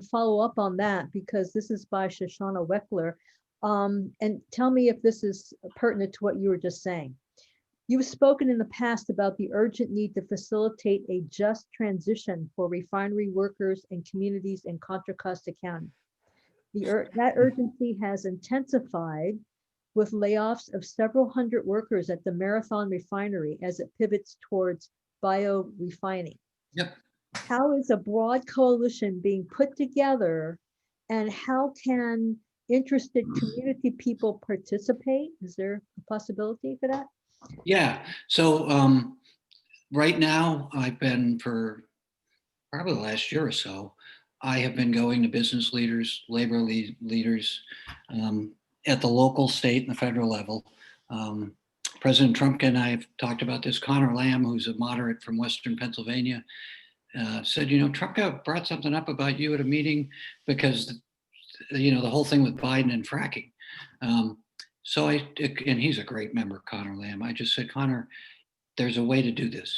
follow up on that because this is by Shoshana Weckler, and tell me if this is pertinent to what you were just saying. You've spoken in the past about the urgent need to facilitate a just transition for refinery workers and communities in Contra Costa County. That urgency has intensified with layoffs of several hundred workers at the Marathon refinery as it pivots towards biorefining. Yep. How is a broad coalition being put together, and how can interested community people participate? Is there a possibility for that? Yeah. So right now, I've been for probably the last year or so, I have been going to business leaders, labor leaders at the local, state, and the federal level. President Trump and I have talked about this. Connor Lamb, who's a moderate from Western Pennsylvania, said, Trump brought something up about you at a meeting because, the whole thing with Biden and fracking. And he's a great member, Connor Lamb. I just said, Connor, there's a way to do this.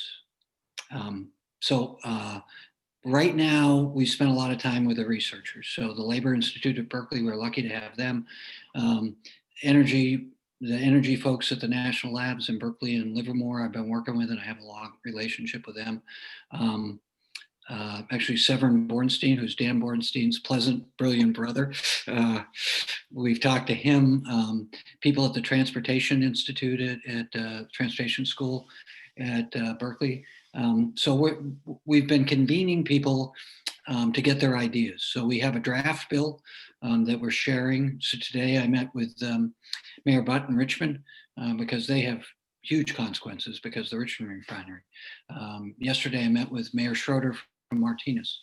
Right now, we spend a lot of time with the researchers. So the Labor Institute at Berkeley, we're lucky to have them. The energy folks at the national labs in Berkeley and Livermore, I've been working with, and I have a long relationship with them. actually Severin Bornstein, who's Dan Bornstein's pleasant, brilliant brother. We've talked to him, people at the Transportation Institute at Transportation School at Berkeley. So we've been convening people to get their ideas. So we have a draft bill that we're sharing. So today I met with Mayor Butt in Richmond because they have huge consequences because of the Richmond refinery. Yesterday I met with Mayor Schroeder from Martinez.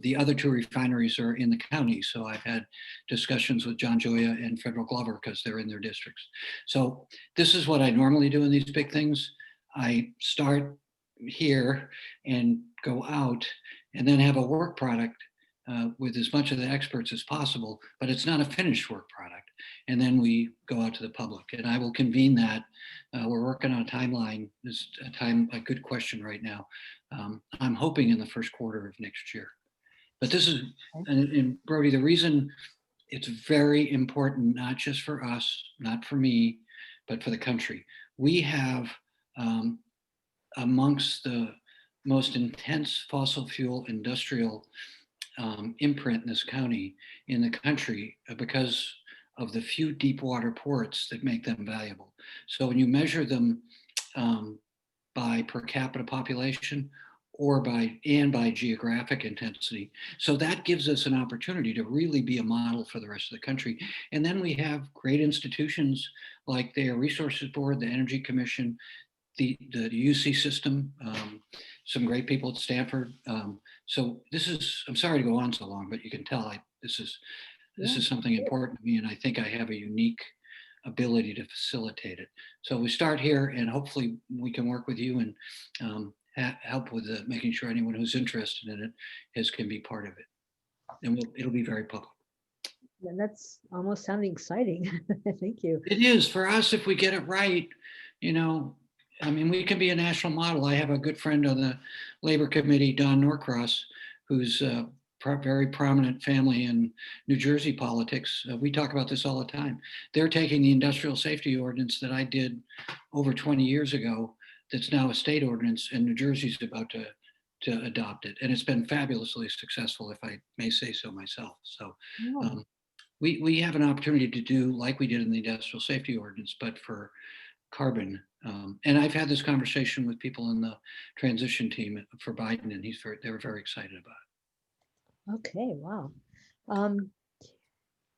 The other two refineries are in the county, so I've had discussions with John Joya and Federal Glover because they're in their districts. So this is what I normally do in these big things. I start here and go out and then have a work product with as much of the experts as possible, but it's not a finished work product. And then we go out to the public, and I will convene that. We're working on a timeline. This is a good question right now. I'm hoping in the first quarter of next year. But this is, and Brody, the reason it's very important, not just for us, not for me, but for the country. We have amongst the most intense fossil fuel industrial imprint in this county, in the country, because of the few deep water ports that make them valuable. So when you measure them by per capita population or by geographic intensity, so that gives us an opportunity to really be a model for the rest of the country. And then we have great institutions like the Air Resources Board, the Energy Commission, the UC system, some great people at Stanford. So this is, I'm sorry to go on so long, but you can tell this is something important to me, and I think I have a unique ability to facilitate it. So we start here, and hopefully we can work with you and help with making sure anyone who's interested in it can be part of it. And it'll be very public. Yeah, that's almost sounding exciting. Thank you. It is for us if we get it right. I mean, we can be a national model. I have a good friend on the Labor Committee, Don Norcross, who's a very prominent family in New Jersey politics. We talk about this all the time. They're taking the industrial safety ordinance that I did over 20 years ago, that's now a state ordinance, and New Jersey's about to adopt it. And it's been fabulously successful, if I may say so myself. So we have an opportunity to do like we did in the industrial safety ordinance, but for carbon. And I've had this conversation with people in the transition team for Biden, and they were very excited about it. Okay, wow.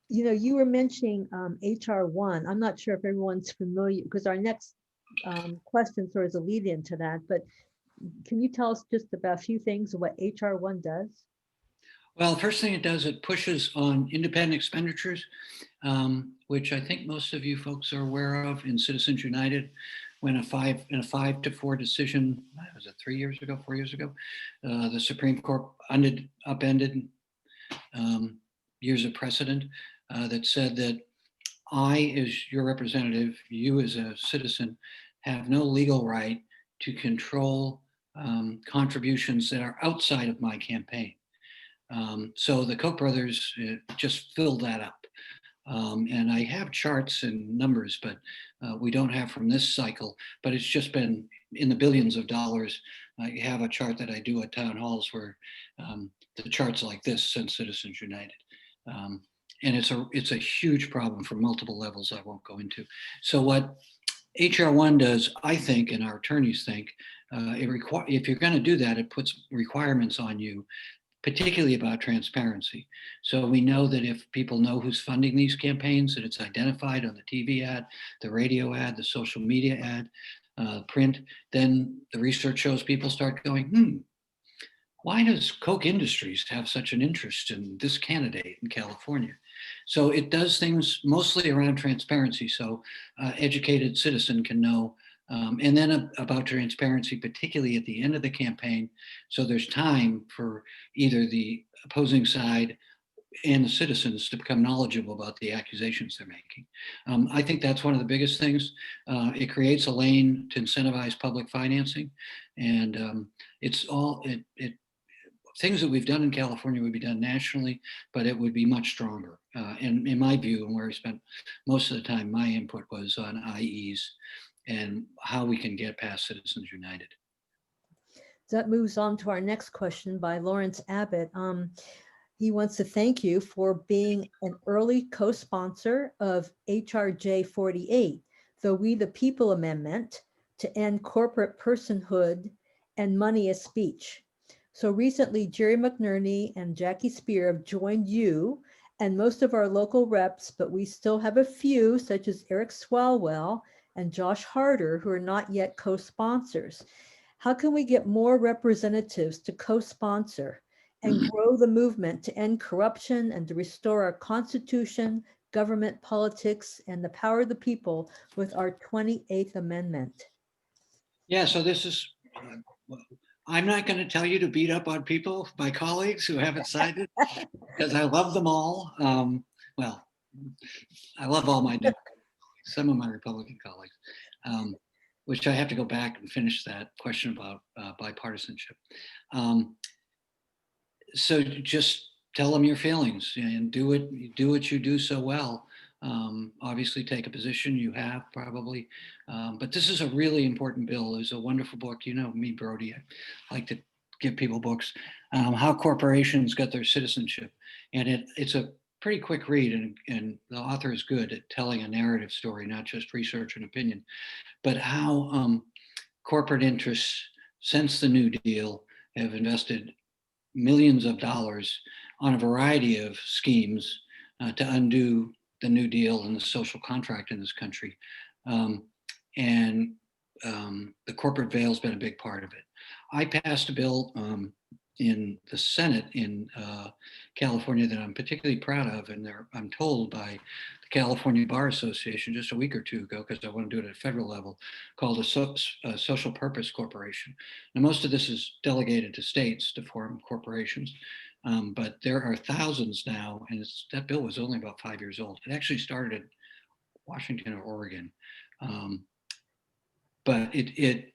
You were mentioning HR1. I'm not sure if everyone's familiar, because our next question sort of is a lead into that, but can you tell us just about a few things of what HR1 does? Well, first thing it does, it pushes on independent expenditures, which I think most of you folks are aware of in Citizens United. When a 5-4 decision, was it 4 years ago, the Supreme Court upended years of precedent that said that I, as your representative, you as a citizen, have no legal right to control contributions that are outside of my campaign. So the Koch brothers just filled that up. And I have charts and numbers, but we don't have from this cycle, but it's just been in the billions of dollars. I have a chart that I do at town halls where the chart's like this since Citizens United. And it's a huge problem for multiple levels I won't go into. So what HR1 does, I think, and our attorneys think, if you're going to do that, it puts requirements on you, particularly about transparency. So we know that if people know who's funding these campaigns, that it's identified on the TV ad, the radio ad, the social media ad, print, then the research shows people start going, why does Koch Industries have such an interest in this candidate in California? So it does things mostly around transparency, so educated citizen can know. And then about transparency, particularly at the end of the campaign, so there's time for either the opposing side and the citizens to become knowledgeable about the accusations they're making. I think that's one of the biggest things. It creates a lane to incentivize public financing, and things that we've done in California would be done nationally, but it would be much stronger. And in my view, and where I spent most of the time, my input was on IEs and how we can get past Citizens United. That moves on to our next question by Lawrence Abbott. He wants to thank you for being an early co-sponsor of HRJ 48, the We the People Amendment to end corporate personhood and money as speech. So recently, Jerry McNerney and Jackie Spear have joined you and most of our local reps, but we still have a few, such as Eric Swalwell and Josh Harder, who are not yet co-sponsors. How can we get more representatives to co-sponsor and grow the movement to end corruption and to restore our Constitution, government politics, and the power of the people with our 28th Amendment? Yeah, so this is, I'm not going to tell you to beat up on people, my colleagues who haven't signed it, because I love them all. Well, I love all my Democratic colleagues, some of my Republican colleagues, which I have to go back and finish that question about bipartisanship. So just tell them your feelings and do what you do so well. Obviously take a position, you have probably, but this is a really important bill. It's a wonderful book. You know me, Brody, I like to give people books, How Corporations Got Their Citizenship. And it's a pretty quick read, and the author is good at telling a narrative story, not just research and opinion, but how corporate interests since the New Deal have invested millions of dollars on a variety of schemes to undo the New Deal and the social contract in this country. And the corporate veil has been a big part of it. I passed a bill in the Senate in California that I'm particularly proud of, and I'm told by the California Bar Association just a week or two ago, because I want to do it at a federal level, called a social purpose corporation. Now, most of this is delegated to states to form corporations, but there are thousands now, and that bill was only about 5 years old. It actually started in Washington or Oregon, but it's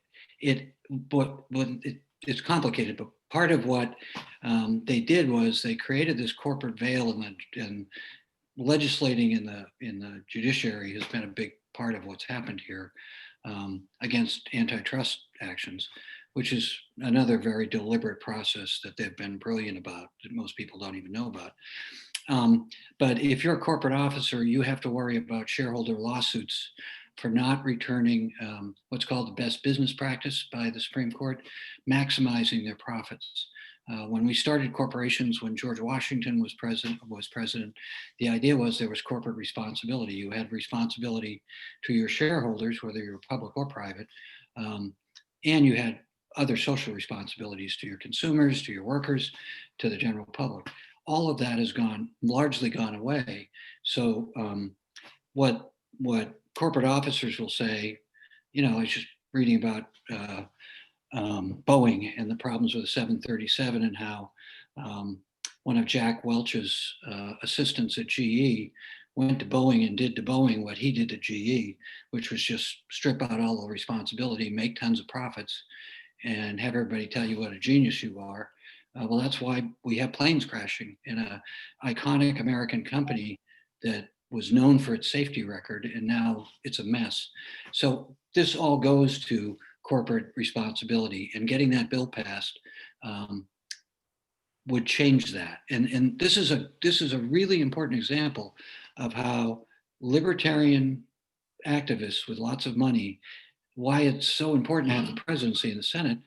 complicated. But part of what they did was they created this corporate veil, and legislating in the judiciary has been a big part of what's happened here against antitrust actions, which is another very deliberate process that they've been brilliant about that most people don't even know about. But if you're a corporate officer, you have to worry about shareholder lawsuits for not returning what's called the best business practice by the Supreme Court, maximizing their profits. When we started corporations, when George Washington was president, the idea was there was corporate responsibility. You had responsibility to your shareholders, whether you're public or private, and you had other social responsibilities to your consumers, to your workers, to the general public. All of that has largely gone away. So what corporate officers will say, I was just reading about Boeing and the problems with the 737, and how one of Jack Welch's assistants at GE went to Boeing and did to Boeing what he did to GE, which was just strip out all the responsibility, make tons of profits, and have everybody tell you what a genius you are. Well, that's why we have planes crashing in an iconic American company that was known for its safety record, and now it's a mess. So this all goes to corporate responsibility, and getting that bill passed would change that. And this is a really important example of how libertarian activists with lots of money, why it's so important to have the presidency and the Senate,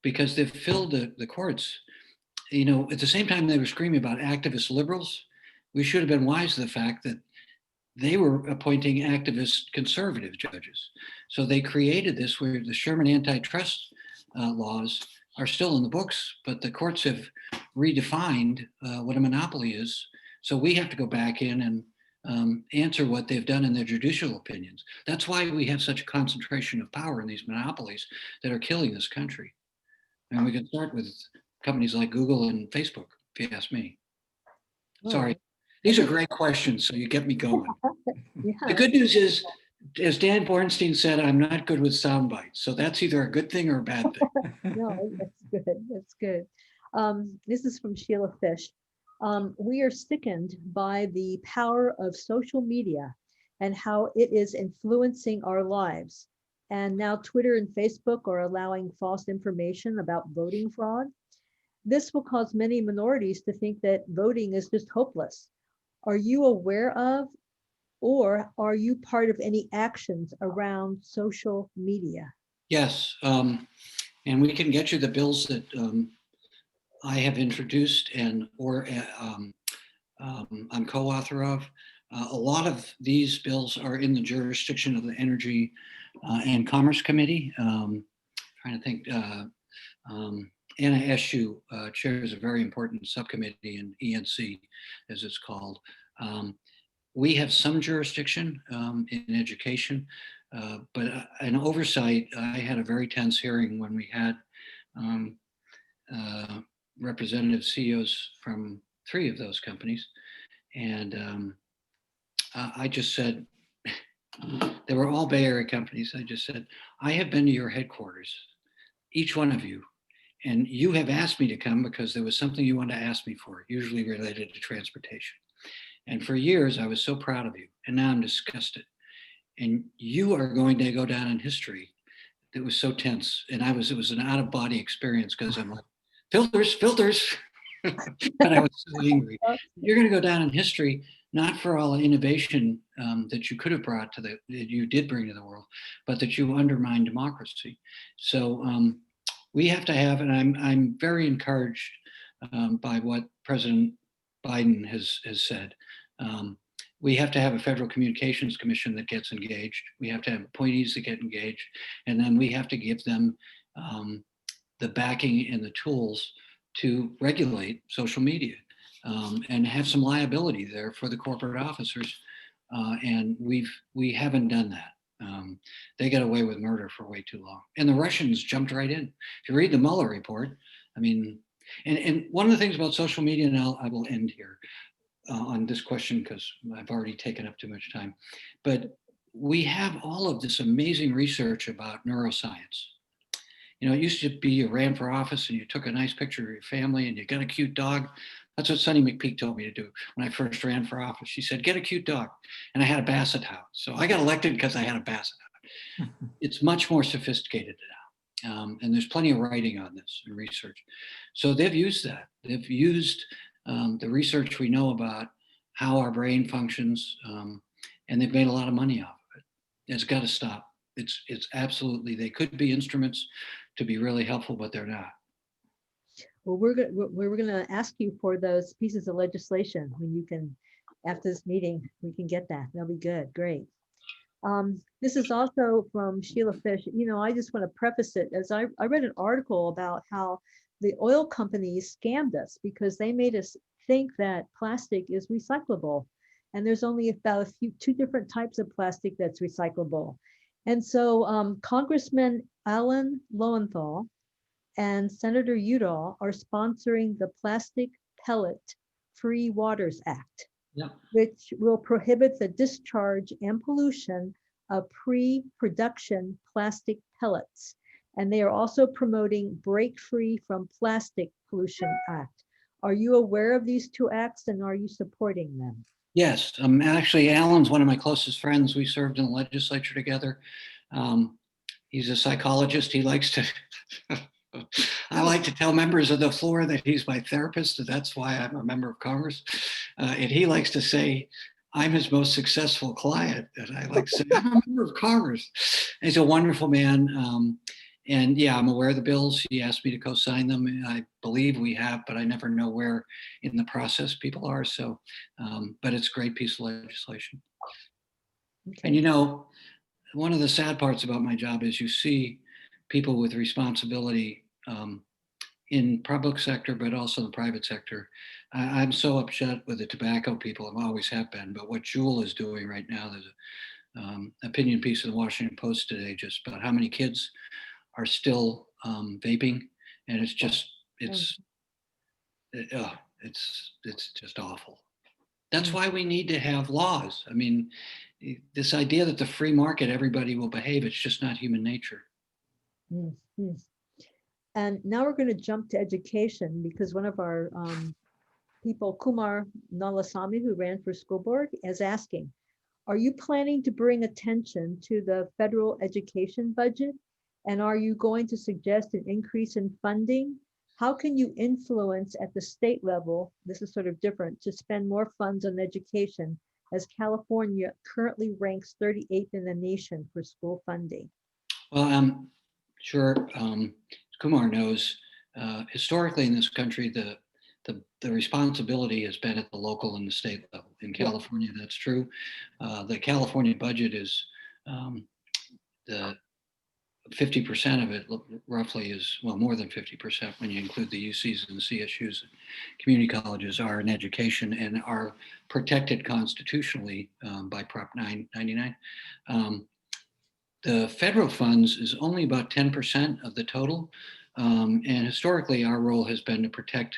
because they've filled the courts. At the same time they were screaming about activist liberals, we should have been wise to the fact that they were appointing activist conservative judges. So they created this where the Sherman antitrust laws are still in the books, but the courts have redefined what a monopoly is. So we have to go back in and answer what they've done in their judicial opinions. That's why we have such a concentration of power in these monopolies that are killing this country. And we can start with companies like Google and Facebook, if you ask me. Sorry. These are great questions, so you get me going. Yeah. The good news is, as Dan Bornstein said, I'm not good with sound bites. So that's either a good thing or a bad thing. No, that's good. That's good. This is from Sheila Fish. We are sickened by the power of social media and how it is influencing our lives. And now Twitter and Facebook are allowing false information about voting fraud. This will cause many minorities to think that voting is just hopeless. Are you aware of, or are you part of any actions around social media? Yes, and we can get you the bills that I have introduced and or I'm co-author of. A lot of these bills are in the jurisdiction of the Energy and Commerce Committee. Trying to think, Anna Eshu chairs a very important subcommittee in ENC, as it's called. We have some jurisdiction in education, but an oversight. I had a very tense hearing when we had representative CEOs from 3 of those companies. And I just said, they were all Bay Area companies. I just said, I have been to your headquarters, each one of you, and you have asked me to come because there was something you wanted to ask me for, usually related to transportation. And for years, I was so proud of you, and now I'm disgusted. And you are going to go down in history. It was so tense, and it was an out-of-body experience because I'm like, filters, filters. But I was so angry. You're going to go down in history, not for all the innovation that you could have brought that you did bring to the world, but that you undermined democracy. So we have to have, and I'm very encouraged by what President Biden has said. We have to have a Federal Communications Commission that gets engaged. We have to have appointees that get engaged, and then we have to give them the backing and the tools to regulate social media and have some liability there for the corporate officers. And we haven't done that. They got away with murder for way too long. And the Russians jumped right in. If you read the Mueller report, I mean, and one of the things about social media, and I will end here on this question because I've already taken up too much time, but we have all of this amazing research about neuroscience. You know, it used to be you ran for office and you took a nice picture of your family and you got a cute dog. That's what Sonny McPeak told me to do when I first ran for office. She said, get a cute dog. And I had a basset hound. So I got elected because I had a basset hound. It's much more sophisticated now. And there's plenty of writing on this and research. So they've used that. They've used the research we know about how our brain functions, and they've made a lot of money off of it. It's got to stop. It's absolutely, they could be instruments to be really helpful, but they're not. Well, we're going to ask you for those pieces of legislation when you can, after this meeting, we can get that. That'll be good. Great. This is also from Sheila Fish. You know, I just want to preface it as I read an article about how the oil companies scammed us because they made us think that plastic is recyclable. And there's only about two different types of plastic that's recyclable. And so Congressman Alan Lowenthal and Senator Udall are sponsoring the Plastic Pellet Free Waters Act, which will prohibit the discharge and pollution of pre-production plastic pellets. And they are also promoting Break Free from Plastic Pollution Act. Are you aware of these 2 acts and are you supporting them? Yes, actually, Alan's one of my closest friends. We served in the legislature together. He's a psychologist. He likes to, I like to tell members of the floor that he's my therapist. That's why I'm a member of Congress. And he likes to say, I'm his most successful client. And I like to say, I'm a member of Congress. And he's a wonderful man. And yeah, I'm aware of the bills. He asked me to co-sign them. I believe we have, but I never know where in the process people are. So, but it's a great piece of legislation. Okay. And you know, one of the sad parts about my job is you see people with responsibility in public sector, but also the private sector. I'm so upset with the tobacco people. I always have been. But what Juul is doing right now, there's an opinion piece in the Washington Post today just about how many kids are still vaping, and it's just it's just awful. That's why we need to have laws. I mean, this idea that the free market, everybody will behave, it's just not human nature. Mm-hmm. And now we're going to jump to education because one of our people, Kumar Nalasamy, who ran for school board, is asking, Are you planning to bring attention to the federal education budget? And are you going to suggest an increase in funding? How can you influence at the state level, this is sort of different, to spend more funds on education, as California currently ranks 38th in the nation for school funding? Well, I'm sure Kumar knows, historically in this country, the responsibility has been at the local and the state level. In California, that's true. The California budget is the 50% of it roughly is, well, more than 50% when you include the UCs and the CSUs. Community colleges are in education and are protected constitutionally by Prop 999. The federal funds is only about 10% of the total. And historically, our role has been to protect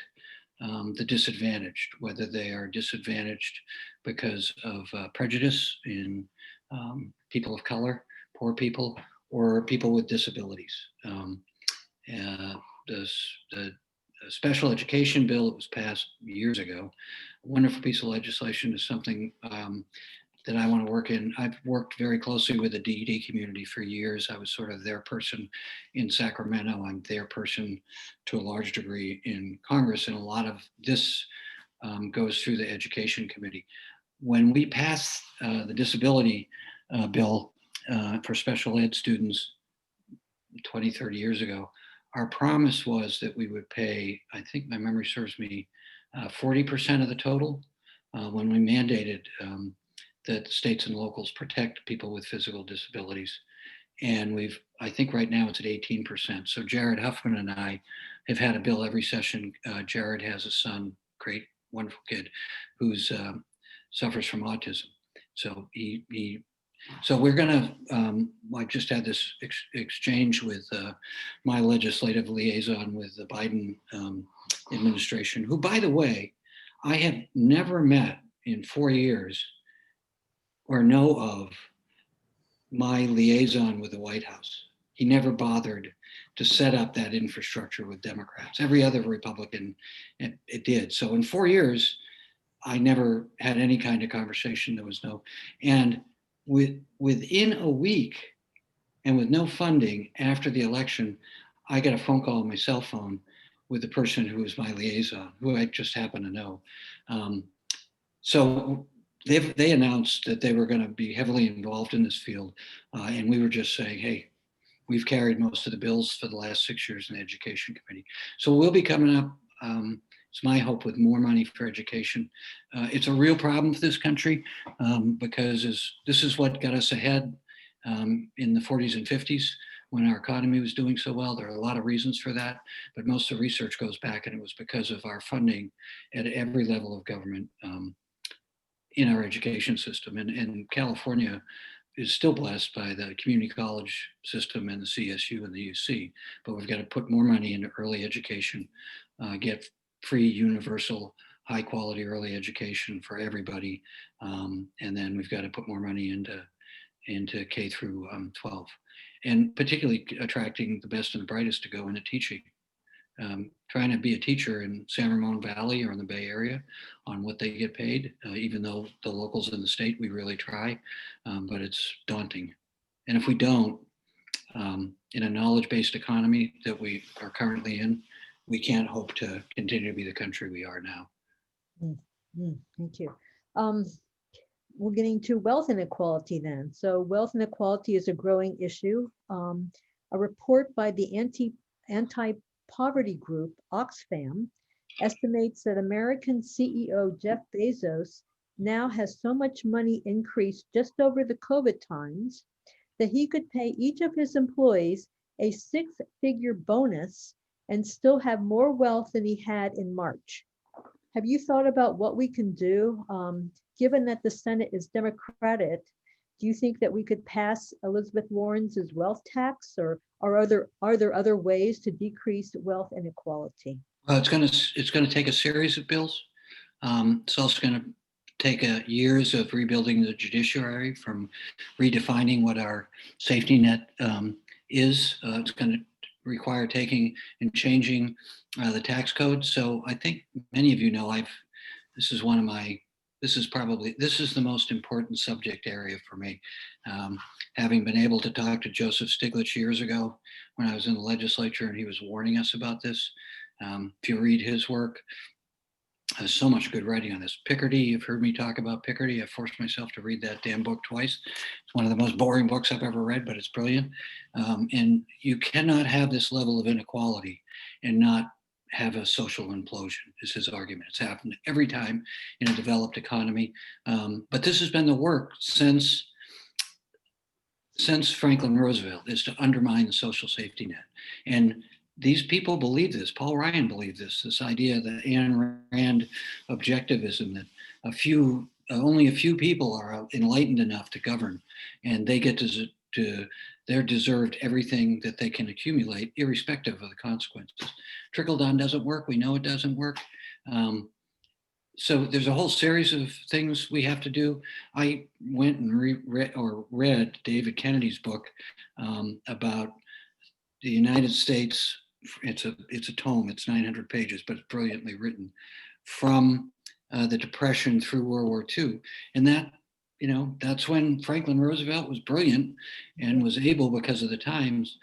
the disadvantaged, whether they are disadvantaged because of prejudice in people of color, poor people, or people with disabilities. The special education bill that was passed years ago, a wonderful piece of legislation, is something that I want to work in. I've worked very closely with the DED community for years. I was sort of their person in Sacramento. I'm their person to a large degree in Congress, and a lot of this goes through the Education Committee. When we passed the disability bill for special ed students 20, 30 years ago, our promise was that we would pay, I think my memory serves me, 40% of the total when we mandated that states and locals protect people with physical disabilities. And I think right now it's at 18%. So Jared Huffman and I have had a bill every session. Jared has a son, great, wonderful kid, who's suffers from autism. So so we're gonna, I just had this exchange with my legislative liaison with the Biden administration, who, by the way, I have never met in 4 years or know of my liaison with the White House. He never bothered to set up that infrastructure with Democrats. Every other Republican, it did. So in 4 years, I never had any kind of conversation. There was no, and within a week and with no funding after the election, I got a phone call on my cell phone with the person who was my liaison, who I just happened to know. So they announced that they were going to be heavily involved in this field. And we were just saying, hey, we've carried most of the bills for the last 6 years in the Education Committee. So we'll be coming up, it's my hope, with more money for education. It's a real problem for this country because this is what got us ahead in the 40s and 50s when our economy was doing so well. There are a lot of reasons for that, but most of the research goes back, and it was because of our funding at every level of government in our education system. And California is still blessed by the community college system and the CSU and the UC, but we've got to put more money into early education, get free, universal, high quality early education for everybody. And then we've got to put more money into K through 12, and particularly attracting the best and the brightest to go into teaching. Trying to be a teacher in San Ramon Valley or in the Bay Area on what they get paid, even though the locals in the state, we really try, but it's daunting. And if we don't, in a knowledge-based economy that we are currently in, we can't hope to continue to be the country we are now. Thank you. We're getting to wealth inequality then. So wealth inequality is a growing issue. A report by the anti-poverty group Oxfam estimates that American CEO Jeff Bezos now has so much money increased just over the COVID times that he could pay each of his employees a 6-figure bonus and still have more wealth than he had in March. Have you thought about what we can do? Given that the Senate is Democratic, do you think that we could pass Elizabeth Warren's wealth tax, or are there other ways to decrease wealth inequality? Well, it's going to take a series of bills. It's also going to take years of rebuilding the judiciary, from redefining what our safety net is. It's going to require taking and changing the tax code. So I think many of you know, this is this is the most important subject area for me. Having been able to talk to Joseph Stiglitz years ago when I was in the legislature and he was warning us about this. If you read his work, there's so much good writing on this. Picardy, you've heard me talk about Picardy. I forced myself to read that damn book twice. It's one of the most boring books I've ever read, but it's brilliant. And you cannot have this level of inequality and not have a social implosion, is his argument. It's happened every time in a developed economy. But this has been the work since Franklin Roosevelt, is to undermine the social safety net. And these people believe this. Paul Ryan believed this idea that Ayn Rand objectivism, that only a few people are enlightened enough to govern, and they get they're deserved everything that they can accumulate, irrespective of the consequences. Trickle down doesn't work. We know it doesn't work. So there's a whole series of things we have to do. I went and read David Kennedy's book about the United States. It's a tome. It's 900 pages, but it's brilliantly written, from the Depression through World War II. And that's when Franklin Roosevelt was brilliant and was able, because of the times,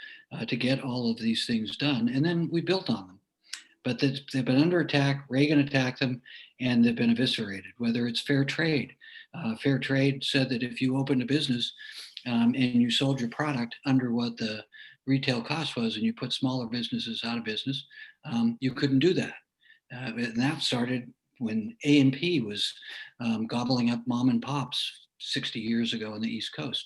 to get all of these things done. And then we built on them. But they've been under attack. Reagan attacked them, and they've been eviscerated. Whether it's fair trade. Fair trade said that if you opened a business and you sold your product under what the retail cost was, and you put smaller businesses out of business, you couldn't do that. And that started when A&P was gobbling up mom and pops 60 years ago on the East Coast.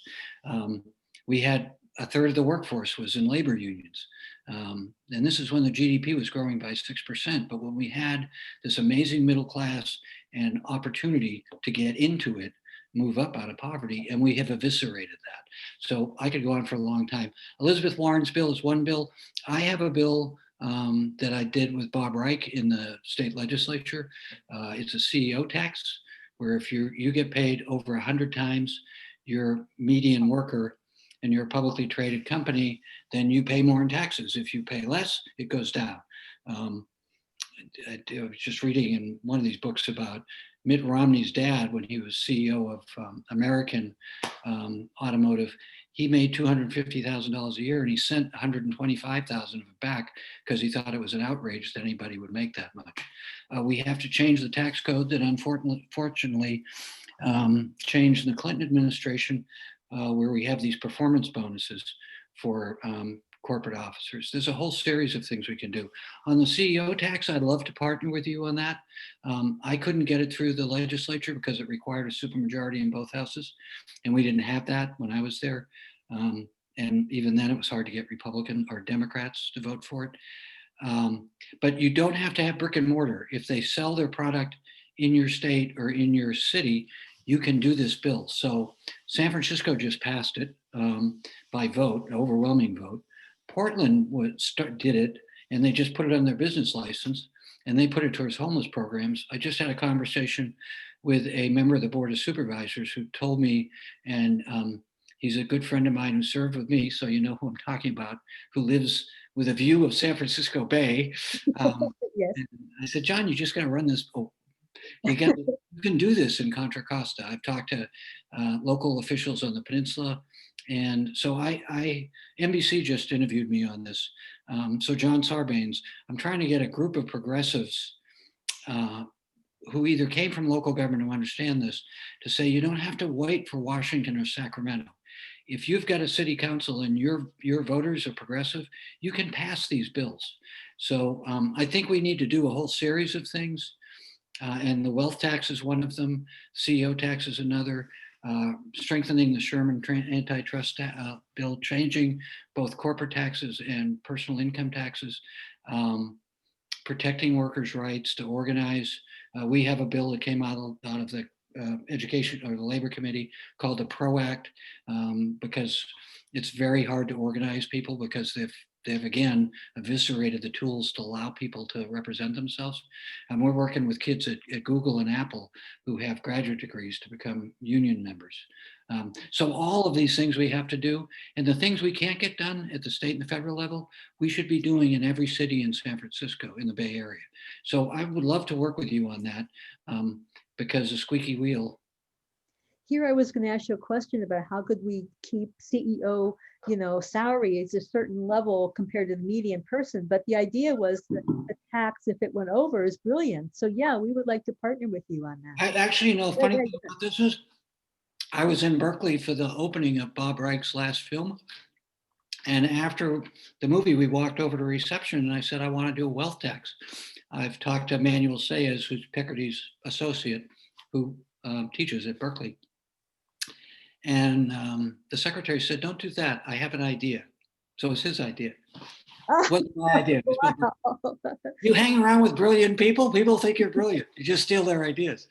We had a third of the workforce was in labor unions. And this is when the GDP was growing by 6%. But when we had this amazing middle class and opportunity to get into it, move up out of poverty, and we have eviscerated that. So I could go on for a long time. Elizabeth Warren's bill is one bill. I have a bill that I did with Bob Reich in the state legislature. It's a CEO tax, where if you get paid over 100 times your median worker and you're a publicly traded company, then you pay more in taxes. If you pay less, it goes down. I was just reading in one of these books about Mitt Romney's dad when he was CEO of American Automotive. He made $250,000 a year, and he sent $125,000 of it back because he thought it was an outrage that anybody would make that much. We have to change the tax code that unfortunately changed in the Clinton administration, where we have these performance bonuses for corporate officers. There's a whole series of things we can do. On the CEO tax, I'd love to partner with you on that. I couldn't get it through the legislature because it required a supermajority in both houses, and we didn't have that when I was there. And even then, it was hard to get Republican or Democrats to vote for it. But you don't have to have brick and mortar. If they sell their product in your state or in your city, you can do this bill. So San Francisco just passed it by vote, an overwhelming vote. Portland did it, and they just put it on their business license, and they put it towards homeless programs. I just had a conversation with a member of the Board of Supervisors who told me, and he's a good friend of mine who served with me, so you know who I'm talking about, who lives with a view of San Francisco Bay. Yes. I said, John, you just got to run this. You can do this in Contra Costa. I've talked to local officials on the peninsula. And so NBC just interviewed me on this. So John Sarbanes, I'm trying to get a group of progressives who either came from local government who understand this to say, you don't have to wait for Washington or Sacramento. If you've got a city council and your voters are progressive, you can pass these bills. So I think we need to do a whole series of things. And the wealth tax is one of them. CEO tax is another. Strengthening the Sherman antitrust bill, changing both corporate taxes and personal income taxes, protecting workers' rights to organize. We have a bill that came out of the Education or the Labor Committee called the PRO Act, because it's very hard to organize people because they've again eviscerated the tools to allow people to represent themselves. And we're working with kids at Google and Apple who have graduate degrees to become union members. So all of these things we have to do, and the things we can't get done at the state and the federal level, we should be doing in every city in San Francisco, in the Bay Area. So I would love to work with you on that. because the squeaky wheel. Here I was going to ask you a question about how could we keep CEO, salary is a certain level compared to the median person, but the idea was that the tax, if it went over, is brilliant. So yeah, we would like to partner with you on that. Actually, funny Yeah, thing about this is, I was in Berkeley for the opening of Bob Reich's last film. And after the movie, we walked over to reception and I said, I want to do a wealth tax. I've talked to Manuel Sayers, who's Picardie's associate, who teaches at Berkeley. And the secretary said, don't do that. I have an idea. So it was his idea. It wasn't my idea. Wow. You hang around with brilliant people, people think you're brilliant. You just steal their ideas.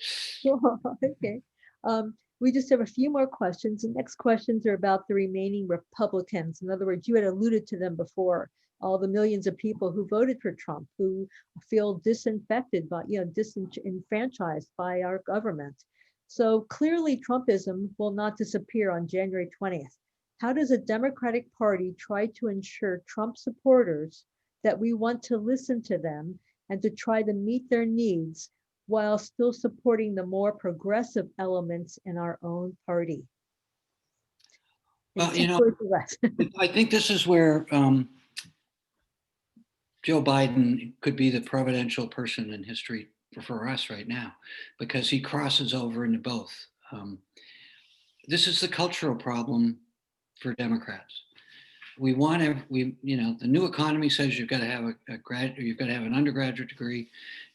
Okay. We just have a few more questions. The next questions are about the remaining Republicans. In other words, you had alluded to them before, all the millions of people who voted for Trump, who feel disinfected by, disenfranchised by our government. So clearly Trumpism will not disappear on January 20th. How does a Democratic Party try to ensure Trump supporters that we want to listen to them and to try to meet their needs while still supporting the more progressive elements in our own party? Well, I think this is where Joe Biden could be the providential person in history for us right now, because he crosses over into both. This is the cultural problem for Democrats. We want the new economy says you've got to have you've got to have an undergraduate degree.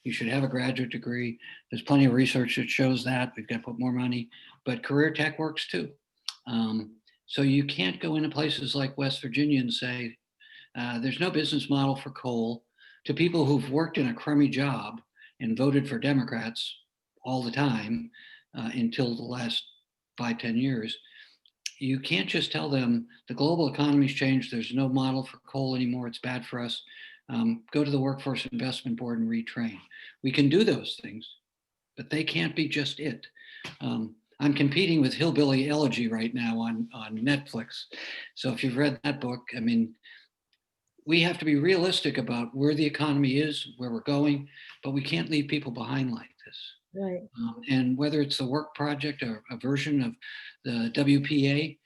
You should have a graduate degree. There's plenty of research that shows that. We've got to put more money, but career tech works too. So you can't go into places like West Virginia and say, there's no business model for coal, to people who've worked in a crummy job and voted for Democrats all the time until the last 5-10 years. You can't just tell them the global economy's changed. There's no model for coal anymore. It's bad for us. Go to the Workforce Investment Board and retrain. We can do those things, but they can't be just it. I'm competing with Hillbilly Elegy right now on Netflix. So if you've read that book, I mean, we have to be realistic about where the economy is, where we're going, but we can't leave people behind like this. Right. And whether it's the work project or a version of the WPA,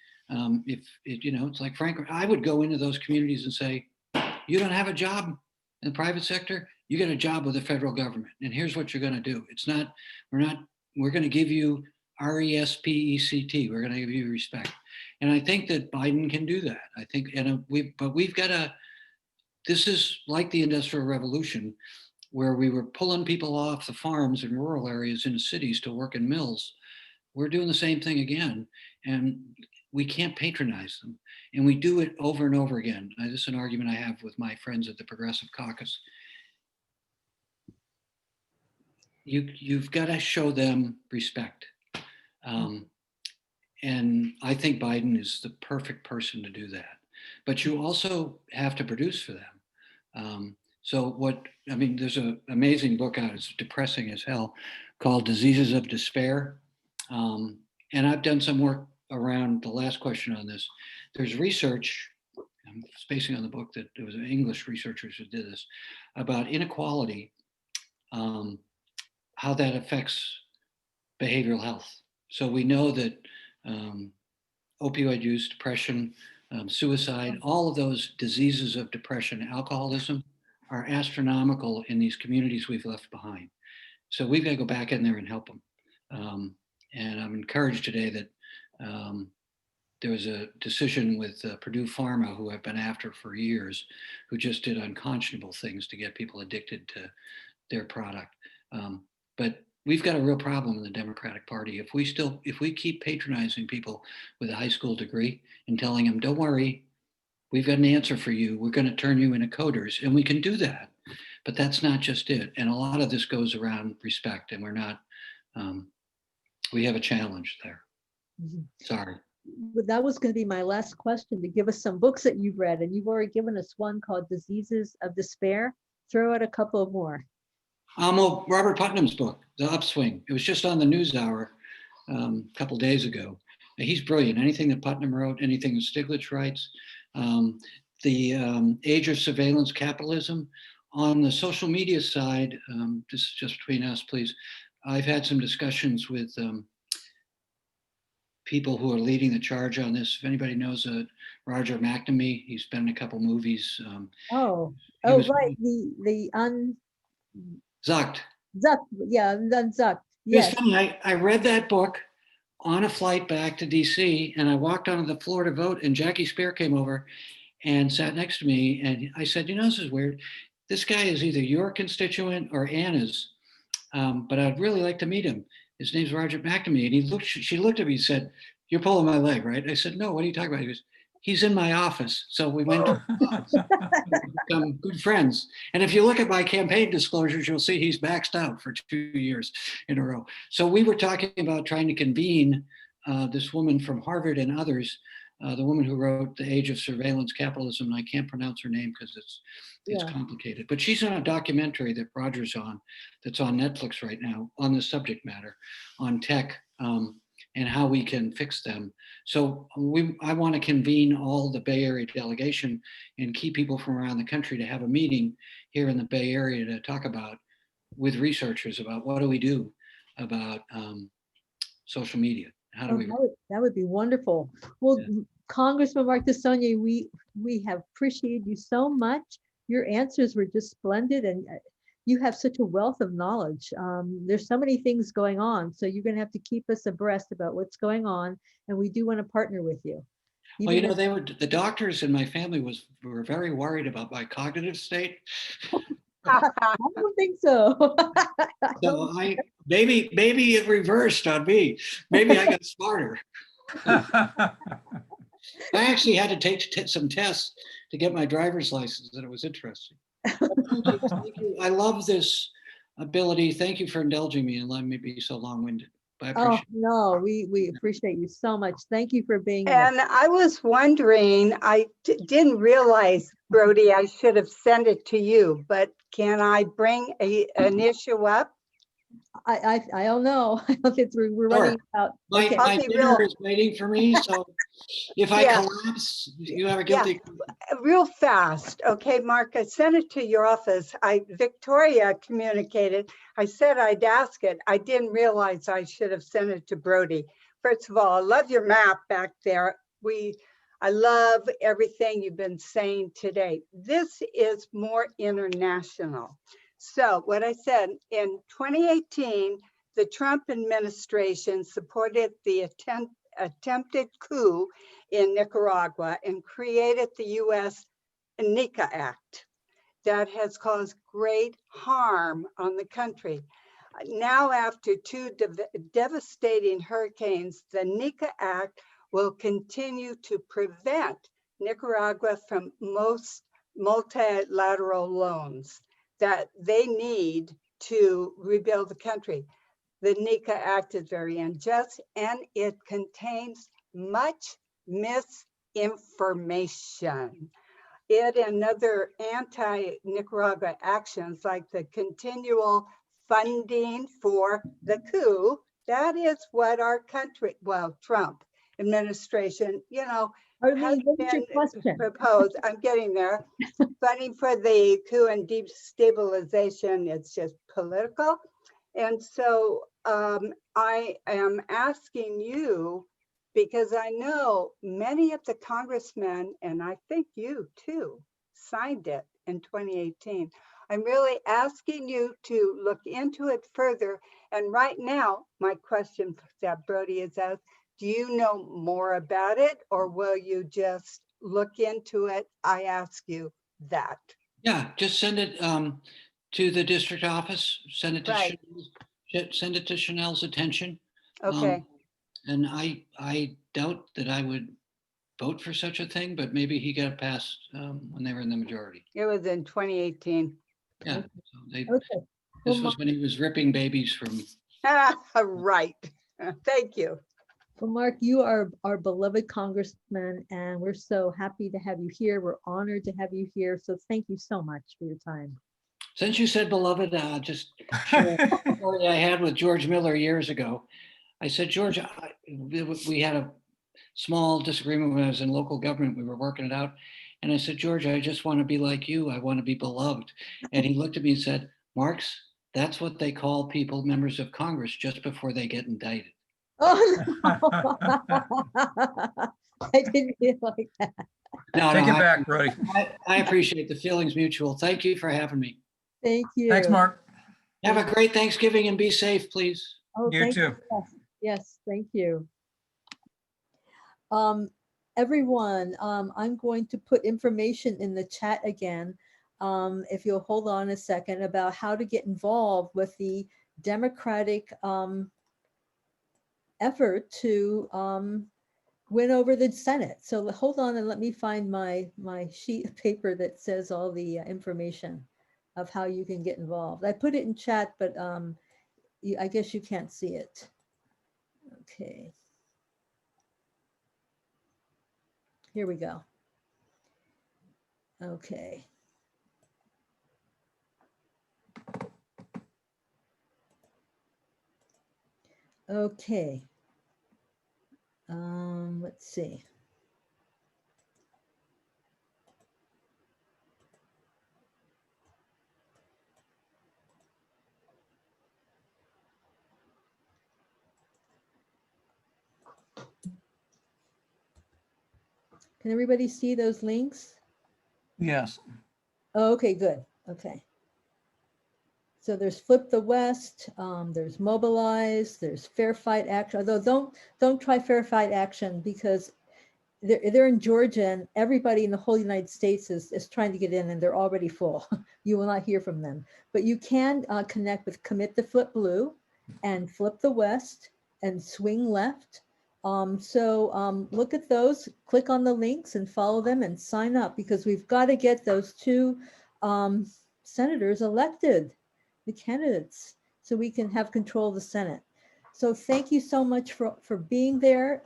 it's like Frank, I would go into those communities and say, you don't have a job in the private sector, you get a job with the federal government. And here's what you're going to do. We're going to give you RESPECT. We're going to give you respect. And I think that Biden can do that. I think, but we've got to, this is like the Industrial Revolution, where we were pulling people off the farms in rural areas into cities to work in mills. We're doing the same thing again, and we can't patronize them. And we do it over and over again. This is an argument I have with my friends at the Progressive Caucus. You've got to show them respect. And I think Biden is the perfect person to do that. But you also have to produce for them. There's an amazing book out, it's depressing as hell, called Diseases of Despair. And I've done some work around the last question on this. There's research, I'm spacing on the book, that there was English researchers who did this, about inequality, how that affects behavioral health. So we know that opioid use, depression, suicide, all of those diseases of depression, alcoholism, are astronomical in these communities we've left behind. So we've got to go back in there and help them. And I'm encouraged today that there was a decision with Purdue Pharma, who I've been after for years, who just did unconscionable things to get people addicted to their product. But we've got a real problem in the Democratic Party. If we keep patronizing people with a high school degree and telling them, don't worry, we've got an answer for you. We're going to turn you into coders. And we can do that, but that's not just it. And a lot of this goes around respect, and we're not, we have a challenge there. Mm-hmm. Sorry. But that was going to be my last question, to give us some books that you've read, and you've already given us one called Diseases of Despair. Throw out a couple more. Robert Putnam's book, The Upswing. It was just on the NewsHour a couple days ago. He's brilliant. Anything that Putnam wrote, anything that Stiglitz writes. The Age of Surveillance Capitalism. On the social media side, this is just between us, please. I've had some discussions with people who are leading the charge on this. If anybody knows Roger McNamee, he's been in a couple movies. Oh, He was right, the Zucked. Zuck, yeah, Zuck, It was yes. funny. I read that book on a flight back to DC, and I walked onto the floor to vote, and Jackie Spear came over and sat next to me, and I said, you know, this is weird. This guy is either your constituent or Anna's, but I'd really like to meet him. His name's Roger McNamee. And she looked at me and said, you're pulling my leg, right? I said, no, what are you talking about? He goes, he's in my office. So we went to become good friends. And if you look at my campaign disclosures, you'll see he's maxed out for 2 years in a row. So we were talking about trying to convene this woman from Harvard and others, the woman who wrote The Age of Surveillance Capitalism, and I can't pronounce her name because it's Yeah. complicated. But she's on a documentary that Roger's on, that's on Netflix right now, on this subject matter, on tech and how we can fix them. So I want to convene all the Bay Area delegation and keep people from around the country to have a meeting here in the Bay Area to talk about with researchers about what do we do about social media. How do Oh, we? that would be wonderful. Well, Yeah. Congressman Mark DeSaulnier, we have appreciated you so much. Your answers were just splendid, and you have such a wealth of knowledge. There's so many things going on, so you're going to have to keep us abreast about what's going on, and we do want to partner with you. Well, you Even know, the doctors in my family were very worried about my cognitive state. I don't think so. So maybe it reversed on me. Maybe I got smarter. I actually had to take some tests to get my driver's license, and it was interesting. Thank you. I love this ability. Thank you for indulging me and letting me be so long-winded. I Oh, appreciate it. no, we appreciate you so much. Thank you for being here. And I was wondering, I didn't realize, Brody, I should have sent it to you, but can I bring an issue up? I don't know. I don't think we're running out. My, Okay. my I'll be dinner real- is waiting for me, so if I Yeah. collapse, you have a guilty. Real fast, okay, Mark, I sent it to your office. Victoria communicated. I said I'd ask it. I didn't realize I should have sent it to Brody. First of all, I love your map back there. I love everything you've been saying today. This is more international. So what I said, in 2018, the Trump administration supported the attempted coup in Nicaragua and created the US NICA Act that has caused great harm on the country. Now, after two devastating hurricanes, the NICA Act will continue to prevent Nicaragua from most multilateral loans that they need to rebuild the country. The NICA Act is very unjust and it contains much misinformation. It and other anti-Nicaragua actions like the continual funding for the coup, that is what our country, well, Trump administration, has What's your been question? proposed. I'm getting there. Funding for the coup and destabilization, it's just political. And so I am asking you, because I know many of the congressmen, and I think you too, signed it in 2018. I'm really asking you to look into it further. And right now, my question that Brody has asked, do you know more about it or will you just look into it? I ask you that. Yeah, just send it to the district office. Send it to Right. send it to Chanel's attention. Okay. And I doubt that I would vote for such a thing, but maybe he got passed when they were in the majority. It was in 2018. Yeah, so Okay. this Well, was when he was ripping babies from. Right. Thank you. Well, Mark, you are our beloved congressman, and we're so happy to have you here. We're honored to have you here. So thank you so much for your time. Since you said beloved, just share a story I had with George Miller years ago. I said, George, we had a small disagreement when I was in local government. We were working it out. And I said, George, I just want to be like you. I want to be beloved. And he looked at me and said, Marx, That's what they call people, members of Congress, just before they get indicted. Oh, no. I didn't feel like that. No, Take no, it back, Brody. I appreciate the feelings mutual. Thank you for having me. Thank you. Thanks, Mark. Have a great Thanksgiving and be safe, please. Oh, You thank too. Yes, yes, thank you. Everyone, I'm going to put information in the chat again. If you'll hold on a second, about how to get involved with the Democratic effort to win over the Senate. So hold on and let me find my sheet of paper that says all the information of how you can get involved. I put it in chat, but I guess you can't see it. Okay. Here we go. Okay. Okay. Let's see. Can everybody see those links? Yes. Oh, okay, good. Okay. So there's Flip the West, there's Mobilize, there's Fair Fight Action. Although don't try Fair Fight Action because they're in Georgia and everybody in the whole United States is trying to get in and they're already full. You will not hear from them. But you can connect with Commit to Flip Blue and Flip the West and Swing Left. Look at those, click on the links and follow them and sign up because we've got to get those two senators elected, the candidates, so we can have control of the Senate. So thank you so much for being there.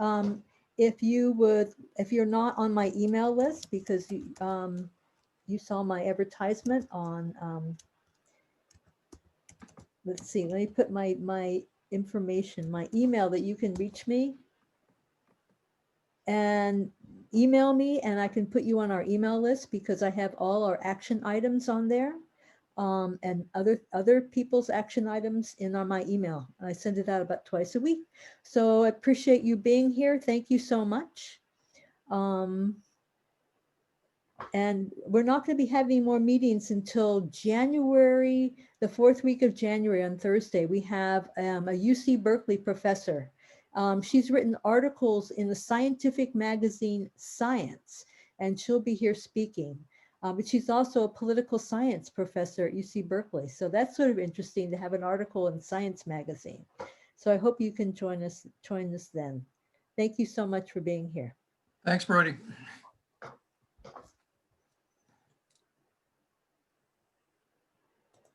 If you're not on my email list because you saw my advertisement on, let's see, let me put my information, my email that you can reach me and email me and I can put you on our email list because I have all our action items on there. And other people's action items in on my email. I send it out about twice a week. So I appreciate you being here. Thank you so much. And we're not going to be having more meetings until January, the 4th week of January on Thursday. We have a UC Berkeley professor. She's written articles in the scientific magazine Science, and she'll be here speaking. But she's also a political science professor at UC Berkeley. So that's sort of interesting to have an article in Science magazine. So I hope you can join us then. Thank you so much for being here. Thanks, Brody.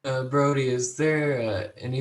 Brody, is there any